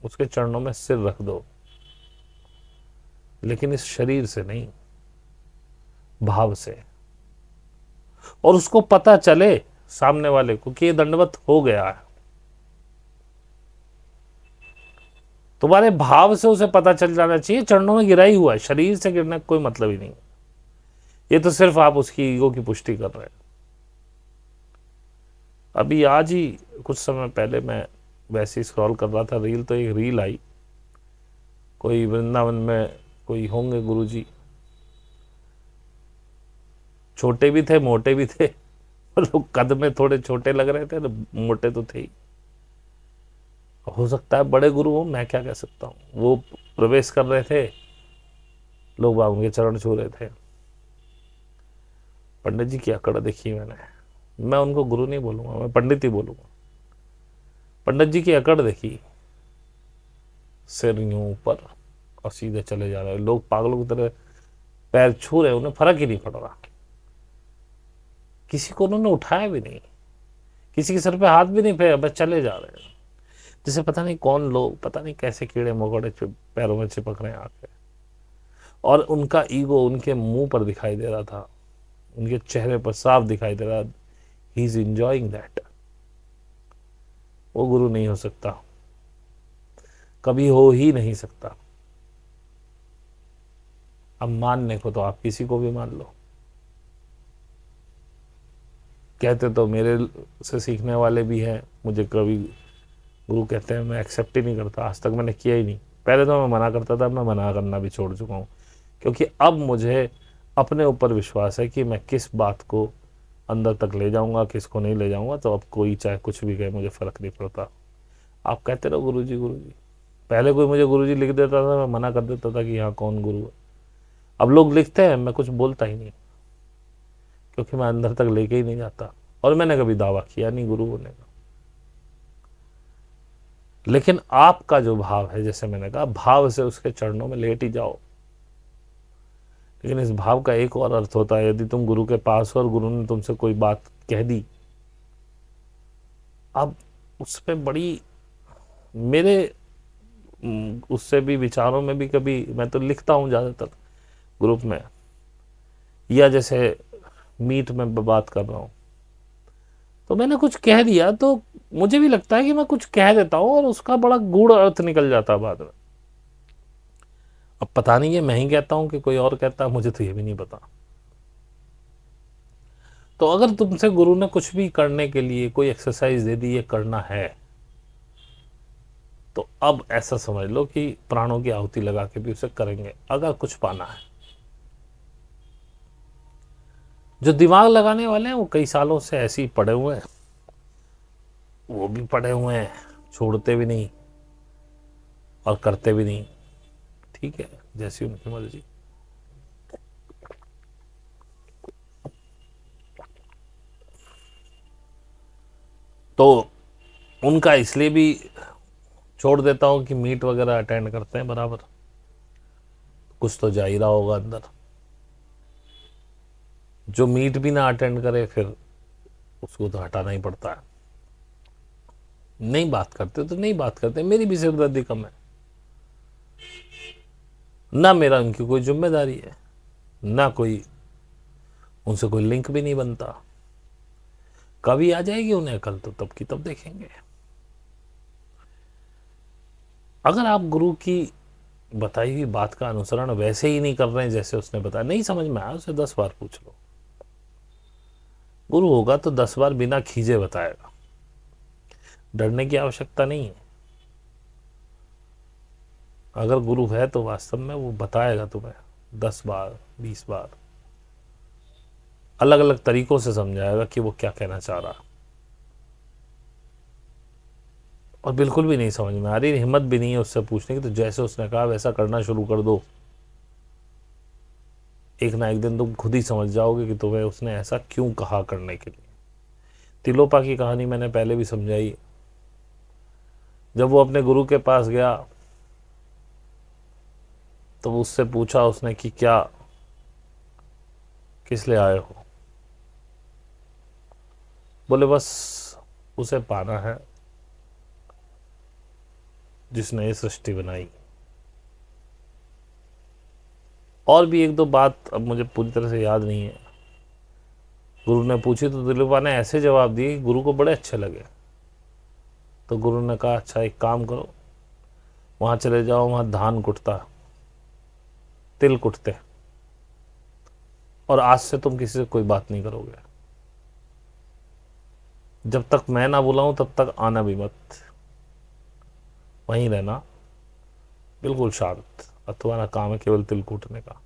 उसके चरणों में सिर रख दो, लेकिन इस शरीर से नहीं, भाव से। और उसको पता चले सामने वाले को कि ये दंडवत हो गया है, तुम्हारे भाव से उसे पता चल जाना चाहिए चरणों में गिरा ही हुआ है, शरीर से गिरने का कोई मतलब ही नहीं। ये तो सिर्फ आप उसकी ईगो की पुष्टि कर रहे हैं। अभी आज ही कुछ समय पहले मैं वैसे ही स्क्रॉल कर रहा था रील, तो एक रील आई, कोई वृंदावन में कोई होंगे गुरुजी, छोटे भी थे मोटे भी थे, लोग कद में थोड़े छोटे लग रहे थे, मोटे तो थे ही, हो सकता है बड़े गुरु हो, मैं क्या कह सकता हूँ। वो प्रवेश कर रहे थे, लोग बाबू के चरण छू रहे थे। पंडित जी की अकड़ देखी मैंने, मैं उनको गुरु नहीं बोलूंगा, मैं पंडित ही बोलूंगा। पंडित जी की अकड़ देखी, सिर यूं ऊपर और सीधे चले जा रहे, लोग पागलों की तरह पैर छू रहे, उन्हें फर्क ही नहीं पड़ रहा, किसी को उन्होंने उठाया भी नहीं, किसी के सर पे हाथ भी नहीं फेरा, बस चले जा रहे हैं, जिसे पता नहीं कौन लोग, पता नहीं कैसे कीड़े मकोड़े पैरों में चिपक रहे हैं आके। और उनका ईगो उनके मुंह पर दिखाई दे रहा था, उनके चेहरे पर साफ दिखाई दे रहा, ही इज एंजॉयिंग दैट। वो गुरु नहीं हो सकता, कभी हो ही नहीं सकता। अब मानने को तो आप किसी को भी मान लो, कहते तो मेरे से सीखने वाले भी हैं, मुझे कभी गुरु कहते हैं, मैं एक्सेप्ट ही नहीं करता, आज तक मैंने किया ही नहीं। पहले तो मैं मना करता था, मैं मना करना भी छोड़ चुका हूँ, क्योंकि अब मुझे अपने ऊपर विश्वास है कि मैं किस बात को अंदर तक ले जाऊंगा, किसको नहीं ले जाऊंगा। तो अब कोई चाहे कुछ भी कहे, मुझे फ़र्क नहीं पड़ता। आप कहते रहो गुरु जी गुरु जी, पहले कोई मुझे गुरु जी लिख देता था, मैं मना कर देता था कि हाँ कौन गुरु है। अब लोग लिखते हैं, मैं कुछ बोलता ही नहीं, क्योंकि मैं अंदर तक लेके ही नहीं जाता, और मैंने कभी दावा किया नहीं गुरु होने का। लेकिन आपका जो भाव है, जैसे मैंने कहा, भाव से उसके चरणों में लेट ही जाओ। लेकिन इस भाव का एक और अर्थ होता है, यदि तुम गुरु के पास हो और गुरु ने तुमसे कोई बात कह दी, अब उस पर बड़ी मेरे उससे भी विचारों में भी, कभी मैं तो लिखता हूँ ज़्यादातर ग्रुप में, या जैसे मीट में बात कर रहा हूँ, तो मैंने कुछ कह दिया तो मुझे भी लगता है कि मैं कुछ कह देता हूँ और उसका बड़ा गूढ़ अर्थ निकल जाता है बाद में। अब पता नहीं ये मैं ही कहता हूँ कि कोई और कहता है, मुझे तो ये भी नहीं पता। तो अगर तुमसे गुरु ने कुछ भी करने के लिए कोई एक्सरसाइज दे दी, ये करना है, तो अब ऐसा समझ लो कि प्राणों की आहुति लगा के भी उसे करेंगे अगर कुछ पाना है। जो दिमाग लगाने वाले हैं वो कई सालों से ऐसे ही पड़े हुए हैं, वो भी पड़े हुए हैं, छोड़ते भी नहीं और करते भी नहीं। ठीक है, जैसी उनकी मर्जी। तो उनका इसलिए भी छोड़ देता हूं कि मीट वगैरह अटेंड करते हैं बराबर, कुछ तो जा ही रहा होगा अंदर। जो मीट भी ना अटेंड करे, फिर उसको तो हटाना ही पड़ता है। नहीं बात करते तो नहीं बात करते, मेरी भी सिरदर्दी कम है ना, मेरा उनकी कोई जिम्मेदारी है ना, कोई उनसे कोई लिंक भी नहीं बनता। कभी आ जाएगी उन्हें अकल, तो तब की तब देखेंगे। अगर आप गुरु की बताई हुई बात का अनुसरण वैसे ही नहीं कर रहे हैं जैसे उसने बताया, नहीं समझ में आया, उसे 10 बार पूछ लो। गुरु होगा तो 10 बार बिना खींचे बताएगा, डरने की आवश्यकता नहीं है। अगर गुरु है तो वास्तव में वो बताएगा तुम्हें 10 बार 20 बार, अलग अलग तरीकों से समझाएगा कि वो क्या कहना चाह रहा। और बिल्कुल भी नहीं समझ में आ रही, हिम्मत भी नहीं है उससे पूछने की, तो जैसे उसने कहा वैसा करना शुरू कर दो। एक ना एक दिन तुम खुद ही समझ जाओगे कि तुम्हें उसने ऐसा क्यों कहा करने के लिए। तिलोपा की कहानी मैंने पहले भी समझाई। जब वो अपने गुरु के पास गया तो उससे पूछा उसने कि क्या, किस लिए आए हो? बोले बस उसे पाना है जिसने ये सृष्टि बनाई। और भी एक दो बात अब मुझे पूरी तरह से याद नहीं है। गुरु ने पूछी तो दिलीपा ने ऐसे जवाब दिए, गुरु को बड़े अच्छे लगे। तो गुरु ने कहा अच्छा एक काम करो, वहां चले जाओ, वहां धान कुटता, तिल कुटते, और आज से तुम किसी से कोई बात नहीं करोगे। जब तक मैं ना बुलाऊं तब तक आना भी मत, वहीं रहना बिल्कुल शांत, अथवा ना काम है केवल तिल कूटने का।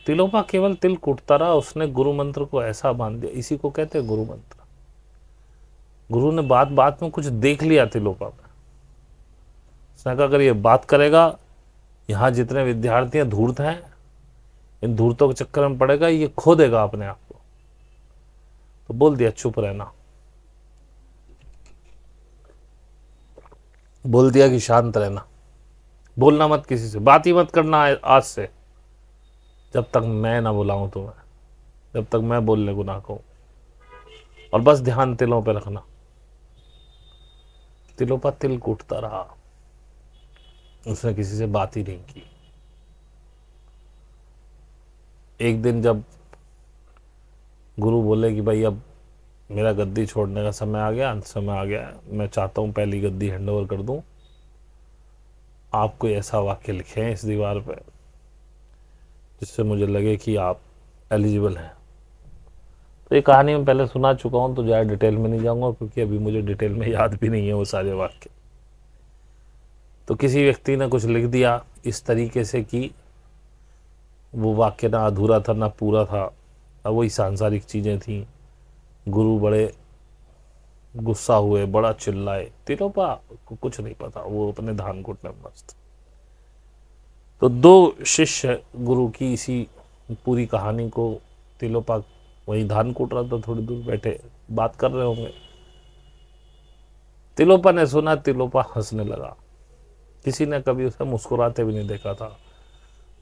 तिलोपा केवल तिल कूटता रहा, उसने गुरु मंत्र को ऐसा बांध दिया। इसी को कहते हैं गुरु मंत्र। गुरु ने बात बात में कुछ देख लिया तिलोपा में। उसने कहा अगर ये बात करेगा, यहाँ जितने विद्यार्थी हैं धूर्त हैं, इन धूर्तों के चक्कर में पड़ेगा, ये खो देगा अपने आप को। तो बोल दिया चुप रहना, बोल दिया कि शांत रहना, बोलना मत किसी से, बात ही मत करना आज से, जब तक मैं ना बुलाऊं तुम्हें, जब तक मैं बोलने को ना कहूं, और बस ध्यान तिलों पे रखना। तिलों पर तिल कूटता रहा, उसने किसी से बात ही नहीं की। एक दिन जब गुरु बोले कि भाई अब मेरा गद्दी छोड़ने का समय आ गया, अंत समय आ गया है, मैं चाहता हूं पहली गद्दी हैंडओवर कर दूं, आप कोई ऐसा वाक्य लिखें इस दीवार पे जिससे मुझे लगे कि आप एलिजिबल हैं। तो ये कहानी मैं पहले सुना चुका हूं, तो ज़्यादा डिटेल में नहीं जाऊंगा क्योंकि अभी मुझे डिटेल में याद भी नहीं है वो सारे वाक्य। तो किसी व्यक्ति ने कुछ लिख दिया इस तरीके से कि वो वाक्य ना अधूरा था ना पूरा था, अब वही सांसारिक चीज़ें थी। गुरु बड़े गुस्सा हुए, बड़ा चिल्लाए, तिलोपा को कुछ नहीं पता, वो अपने धान कूटने में मस्त। तो दो शिष्य गुरु की इसी पूरी कहानी को, तिलोपा वहीं धान कूट रहा था, थोड़ी दूर बैठे बात कर रहे होंगे। तिलोपा ने सुना, तिलोपा हंसने लगा। किसी ने कभी उसे मुस्कुराते भी नहीं देखा था,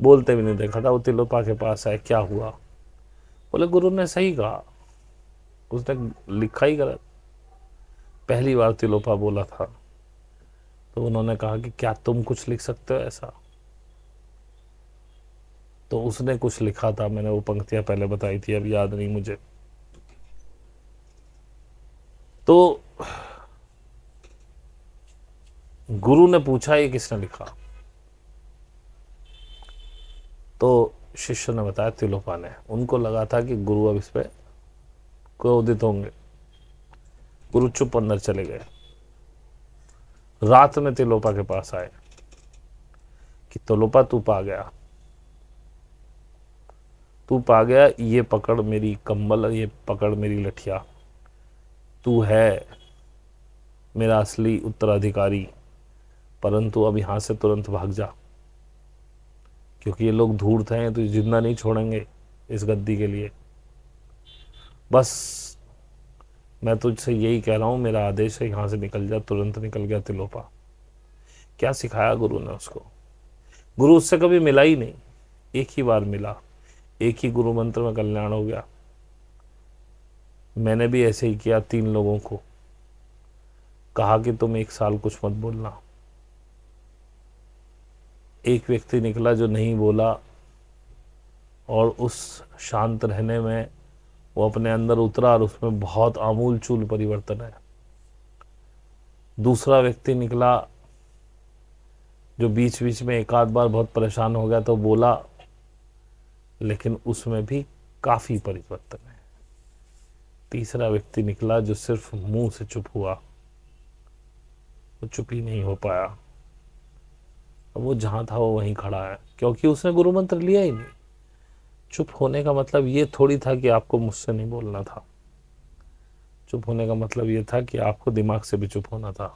बोलते भी नहीं देखा था। वो तिलोपा के पास आए, क्या हुआ? बोले गुरु ने सही कहा, उसने लिखा ही गलत। पहली बार तिलोपा बोला था तो उन्होंने कहा कि क्या तुम कुछ लिख सकते हो ऐसा? तो उसने कुछ लिखा था, मैंने वो पंक्तियां पहले बताई थी, अब याद नहीं मुझे। तो गुरु ने पूछा ये किसने लिखा? तो शिष्य ने बताया तिलोपा ने। उनको लगा था कि गुरु अब इस पे क्रोधित होंगे। गुरु चुप अंदर चले गए। रात में तिलोपा के पास आए कि तिलोपा तू पा गया, तू पा गया, ये पकड़ मेरी कंबल, ये पकड़ मेरी लठिया, तू है मेरा असली उत्तराधिकारी, परंतु अब यहां से तुरंत भाग जा, क्योंकि ये लोग धूर्त हैं, तो जिंदा नहीं छोड़ेंगे इस गद्दी के लिए। बस मैं तुझसे यही कह रहा हूं, मेरा आदेश है, यहां से निकल जा। तुरंत निकल गया तिलोपा। क्या सिखाया गुरु ने उसको? गुरु उससे कभी मिला ही नहीं, एक ही बार मिला, एक ही गुरु मंत्र में कल्याण हो गया। मैंने भी ऐसे ही किया, 3 लोगों को कहा कि तुम 1 साल कुछ मत बोलना। एक व्यक्ति निकला जो नहीं बोला, और उस शांत रहने में वो अपने अंदर उतरा और उसमें बहुत आमूल चूल परिवर्तन है। दूसरा व्यक्ति निकला जो बीच बीच में एक आध बार बहुत परेशान हो गया तो बोला, लेकिन उसमें भी काफी परिवर्तन है। तीसरा व्यक्ति निकला जो सिर्फ मुंह से चुप हुआ, वो चुप ही नहीं हो पाया, वो जहां था वो वहीं खड़ा है, क्योंकि उसने गुरु मंत्र लिया ही नहीं। चुप होने का मतलब ये थोड़ी था कि आपको मुझसे नहीं बोलना था। चुप होने का मतलब ये था कि आपको दिमाग से भी चुप होना था।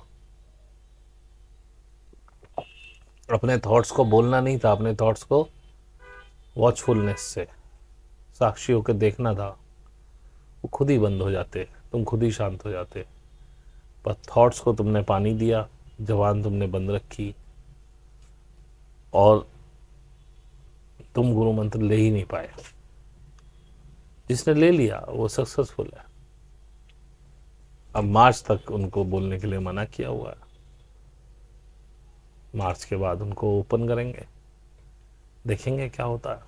अपने थॉट्स को बोलना नहीं था, अपने थॉट्स को वॉचफुलनेस से साक्षी होकर देखना था। वो खुद ही बंद हो जाते, तुम खुद ही शांत हो जाते। पर थॉट्स को तुमने पानी दिया, जबान तुमने बंद रखी और तुम गुरु मंत्र ले ही नहीं पाए। जिसने ले लिया वो सक्सेसफुल है। अब मार्च तक उनको बोलने के लिए मना किया हुआ है। मार्च के बाद उनको ओपन करेंगे, देखेंगे क्या होता है।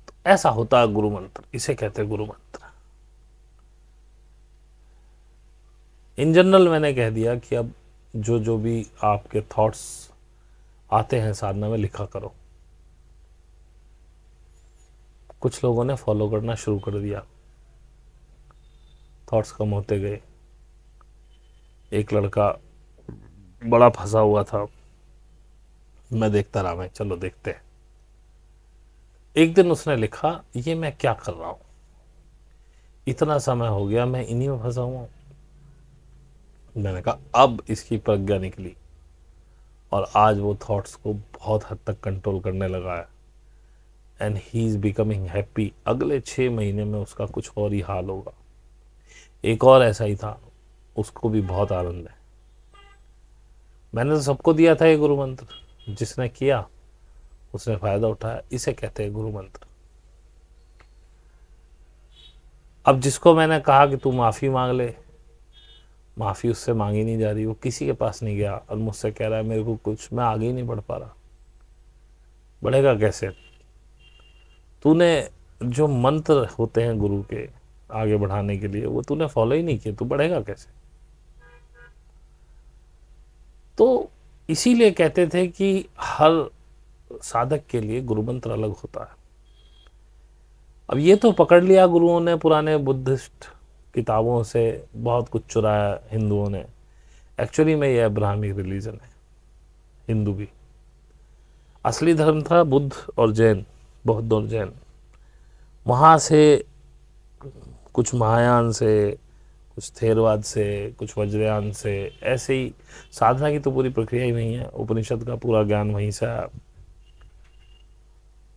तो ऐसा होता है गुरु मंत्र, इसे कहते हैं गुरु मंत्र। इन जनरल मैंने कह दिया कि अब जो जो भी आपके थॉट्स आते हैं साधना में लिखा करो। कुछ लोगों ने फॉलो करना शुरू कर दिया, थॉट्स कम होते गए। एक लड़का बड़ा फंसा हुआ था, मैं देखता रहा, मैं चलो देखते हैं। एक दिन उसने लिखा, ये मैं क्या कर रहा हूं, इतना समय हो गया मैं इन्हीं में फंसा हुआ हूं। मैंने कहा अब इसकी प्रज्ञा निकली और आज वो थॉट्स को बहुत हद तक कंट्रोल करने लगा है and he is becoming happy. अगले 6 महीने में उसका कुछ और ही हाल होगा। एक और ऐसा ही था, उसको भी बहुत आनंद है। मैंने तो सबको दिया था ये गुरु मंत्र, जिसने किया उसने फायदा उठाया। इसे कहते हैं गुरु मंत्र। अब जिसको मैंने कहा कि तू माफ़ी मांग ले, माफ़ी उससे मांगी नहीं जा रही। वो किसी के पास नहीं गया और मुझसे कह रहा है मेरे को कुछ, मैं आगे ही नहीं बढ़ पा रहा। बढ़ेगा कैसे? तूने जो मंत्र होते हैं गुरु के आगे बढ़ाने के लिए वो तूने फॉलो ही नहीं किए, तू बढ़ेगा कैसे? तो इसीलिए कहते थे कि हर साधक के लिए गुरु मंत्र अलग होता है। अब ये तो पकड़ लिया गुरुओं ने, पुराने बुद्धिस्ट किताबों से बहुत कुछ चुराया हिंदुओं ने। एक्चुअली में ये अब्राहमिक रिलीजन है, हिंदू भी। असली धर्म था बुद्ध और जैन, बौद्ध और जैन। वहाँ से कुछ महायान से, कुछ थेरवाद से, कुछ वज्रयान से, ऐसे ही साधना की तो पूरी प्रक्रिया ही वही है। उपनिषद का पूरा ज्ञान वहीं से आया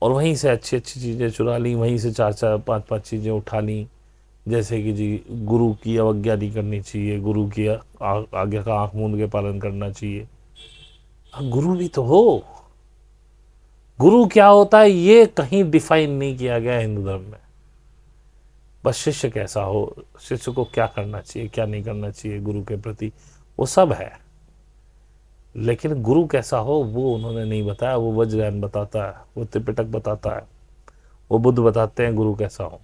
और वहीं से अच्छी अच्छी चीज़ें चुरा ली, वहीं से 4-4 5-5 चीज़ें उठा ली। जैसे कि जी गुरु की अवज्ञा नहीं करनी चाहिए, गुरु की आज्ञा का आंख मूंद के पालन करना चाहिए। गुरु भी तो हो। गुरु क्या होता है ये कहीं डिफाइन नहीं किया गया हिंदू धर्म में। बस शिष्य कैसा हो, शिष्य को क्या करना चाहिए क्या नहीं करना चाहिए गुरु के प्रति, वो सब है। लेकिन गुरु कैसा हो वो उन्होंने नहीं बताया। वो वज्रयान बताता है, वो त्रिपिटक बताता है, वो बुद्ध बताते हैं गुरु कैसा हो।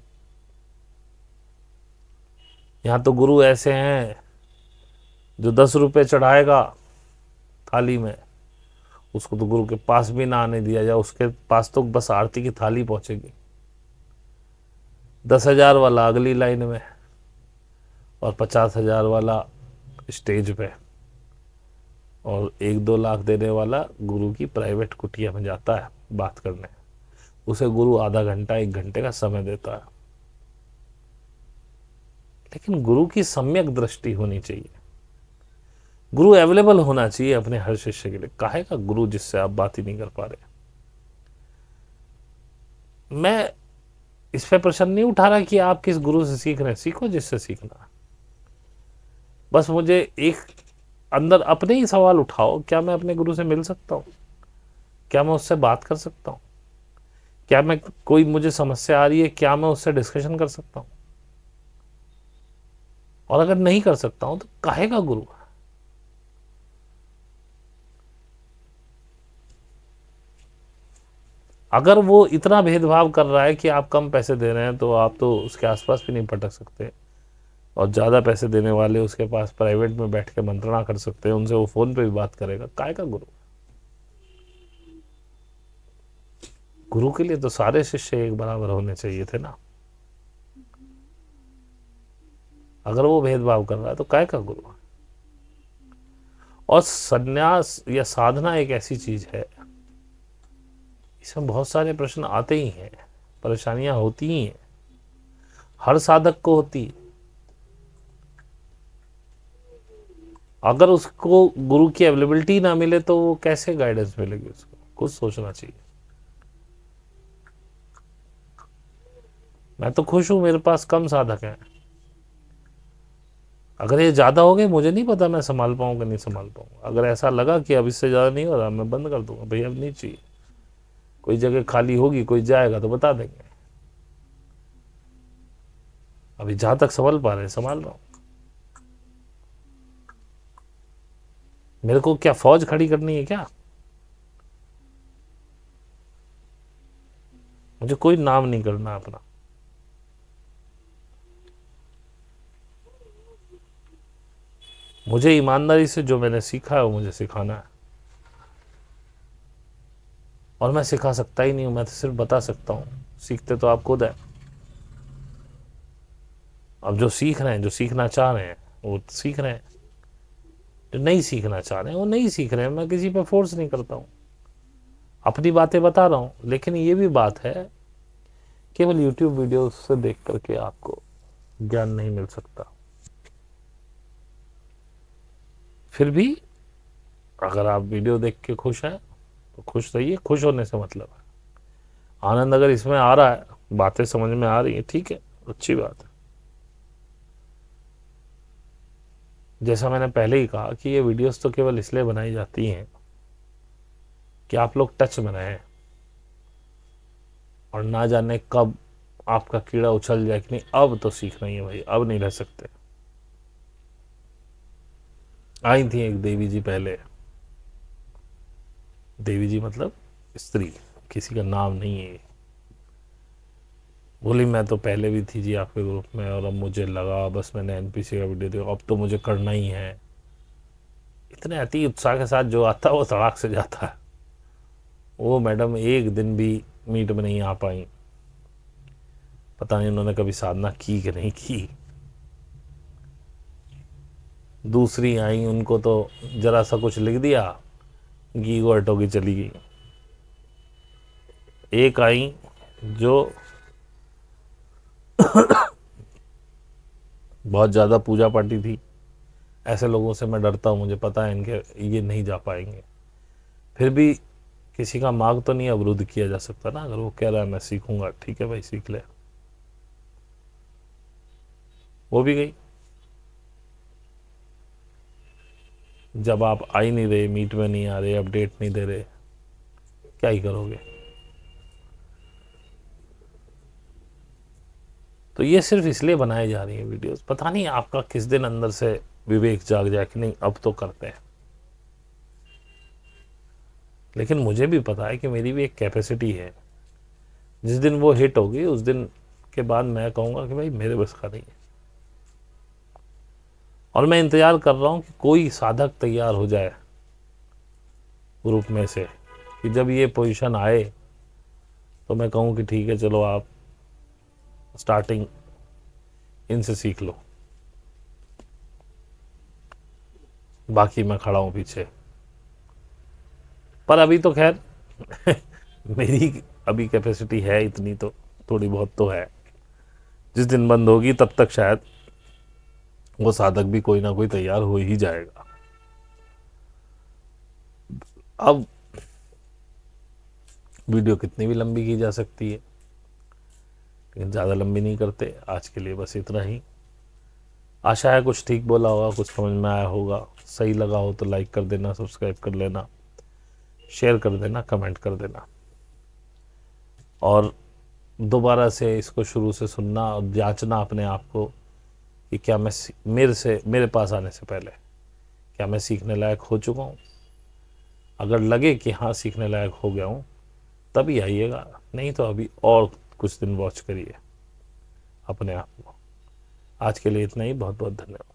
यहाँ तो गुरु ऐसे हैं जो 10 रुपये चढ़ाएगा थाली में, उसको तो गुरु के पास भी ना आने दिया जाए, उसके पास तो बस आरती की थाली पहुंचेगी। 10,000 वाला अगली लाइन में और 50,000 वाला स्टेज पे और 1-2 लाख देने वाला गुरु की प्राइवेट कुटिया में जाता है बात करने। उसे गुरु आधा घंटा 1 घंटे का समय देता है। लेकिन गुरु की सम्यक दृष्टि होनी चाहिए। गुरु अवेलेबल होना चाहिए अपने हर शिष्य के लिए। काहे का गुरु जिससे आप बात ही नहीं कर पा रहे? मैं इस पे प्रश्न नहीं उठा रहा कि आप किस गुरु से सीख रहे हैं, सीखो जिससे सीखना। बस मुझे एक अंदर अपने ही सवाल उठाओ, क्या मैं अपने गुरु से मिल सकता हूं? क्या मैं उससे बात कर सकता हूं? क्या मैं, कोई मुझे समस्या आ रही है, क्या मैं उससे डिस्कशन कर सकता हूं? और अगर नहीं कर सकता हूं तो काहे का गुरु? अगर वो इतना भेदभाव कर रहा है कि आप कम पैसे दे रहे हैं तो आप तो उसके आसपास भी नहीं पटक सकते, और ज़्यादा पैसे देने वाले उसके पास प्राइवेट में बैठ के मंत्रणा कर सकते हैं, उनसे वो फ़ोन पे भी बात करेगा। काय का गुरु? गुरु के लिए तो सारे शिष्य एक बराबर होने चाहिए थे ना। अगर वो भेदभाव कर रहा है तो काय का गुरु? और संन्यास या साधना एक ऐसी चीज है, इसमें बहुत सारे प्रश्न आते ही हैं, परेशानियां होती ही हैं, हर साधक को होती है। अगर उसको गुरु की अवेलेबिलिटी ना मिले तो वो कैसे गाइडेंस मिलेगी? उसको कुछ सोचना चाहिए। मैं तो खुश हूं, मेरे पास कम साधक हैं। अगर ये ज़्यादा हो गए, मुझे नहीं पता मैं संभाल पाऊँ कि नहीं संभाल पाऊँ। अगर ऐसा लगा कि अब इससे ज़्यादा नहीं हो रहा, मैं बंद कर दूंगा, भैया अब नहीं चाहिए। कोई जगह खाली होगी, कोई जाएगा तो बता देंगे। अभी जहाँ तक संभाल पा रहे हैं संभाल रहा हूँ। मेरे को क्या फौज खड़ी करनी है क्या? मुझे कोई नाम नहीं करना अपना। मुझे ईमानदारी से जो मैंने सीखा है वो मुझे सिखाना है, और मैं सिखा सकता ही नहीं हूं, मैं तो सिर्फ बता सकता हूं। सीखते तो आप खुद है। अब जो सीख रहे हैं, जो सीखना चाह रहे हैं वो सीख रहे हैं, जो नहीं सीखना चाह रहे हैं वो नहीं सीख रहे हैं। मैं किसी पे फोर्स नहीं करता हूं, अपनी बातें बता रहा हूं। लेकिन ये भी बात है, केवल यूट्यूब वीडियो से देख करके आपको ज्ञान नहीं मिल सकता। फिर भी अगर आप वीडियो देख के खुश हैं तो खुश रहिए, खुश होने से मतलब है। आनंद अगर इसमें आ रहा है, बातें समझ में आ रही है, ठीक है, अच्छी बात है। जैसा मैंने पहले ही कहा कि ये वीडियोस तो केवल इसलिए बनाई जाती हैं कि आप लोग टच में रहें, और ना जाने कब आपका कीड़ा उछल जाए कि नहीं अब तो सीखना ही है भाई, अब नहीं रह सकते। आई थी एक देवी जी पहले, देवी जी मतलब स्त्री, किसी का नाम नहीं है। बोली मैं तो पहले भी थी जी आपके ग्रुप में, और अब मुझे लगा बस मैंने एनपीसी का वीडियो देखा, अब तो मुझे करना ही है। इतने अति उत्साह के साथ जो आता है वो तड़ाक से जाता है। वो मैडम एक दिन भी मीट में नहीं आ पाई। पता नहीं उन्होंने कभी साधना की कि नहीं की। दूसरी आई, उनको तो जरा सा कुछ लिख दिया, घी को हटो की चली गई। एक आई जो बहुत ज़्यादा पूजा पाठी थी। ऐसे लोगों से मैं डरता हूँ, मुझे पता है इनके ये नहीं जा पाएंगे। फिर भी किसी का मार्ग तो नहीं अवरुद्ध किया जा सकता ना। अगर वो कह रहा है मैं सीखूंगा, ठीक है भाई सीख ले। वो भी गई। जब आप आ ही नहीं रहे, मीट में नहीं आ रहे, अपडेट नहीं दे रहे, क्या ही करोगे। तो ये सिर्फ इसलिए बनाई जा रही है वीडियोस, पता नहीं आपका किस दिन अंदर से विवेक जाग जाए कि नहीं अब तो करते हैं। लेकिन मुझे भी पता है कि मेरी भी एक कैपेसिटी है। जिस दिन वो हिट होगी उस दिन के बाद मैं कहूँगा कि भाई मेरे बस का नहीं है। और मैं इंतज़ार कर रहा हूँ कि कोई साधक तैयार हो जाए ग्रुप में से, कि जब ये पोजीशन आए तो मैं कहूँ कि ठीक है चलो आप स्टार्टिंग इनसे सीख लो, बाकी मैं खड़ा हूँ पीछे। पर अभी तो खैर मेरी अभी कैपेसिटी है इतनी, तो थोड़ी बहुत तो है। जिस दिन बंद होगी तब तक शायद वो साधक भी कोई ना कोई तैयार हो ही जाएगा। अब वीडियो कितनी भी लंबी की जा सकती है, लेकिन ज़्यादा लंबी नहीं करते। आज के लिए बस इतना ही। आशा है कुछ ठीक बोला होगा, कुछ समझ में आया होगा। सही लगा हो तो लाइक कर देना, सब्सक्राइब कर लेना, शेयर कर देना, कमेंट कर देना, और दोबारा से इसको शुरू से सुनना और जांचना अपने आप को कि क्या मैं मेरे पास आने से पहले क्या मैं सीखने लायक हो चुका हूँ। अगर लगे कि हाँ सीखने लायक हो गया हूँ तभी आइएगा, नहीं तो अभी और कुछ दिन वॉच करिए अपने आप को। आज के लिए इतना ही। बहुत बहुत धन्यवाद।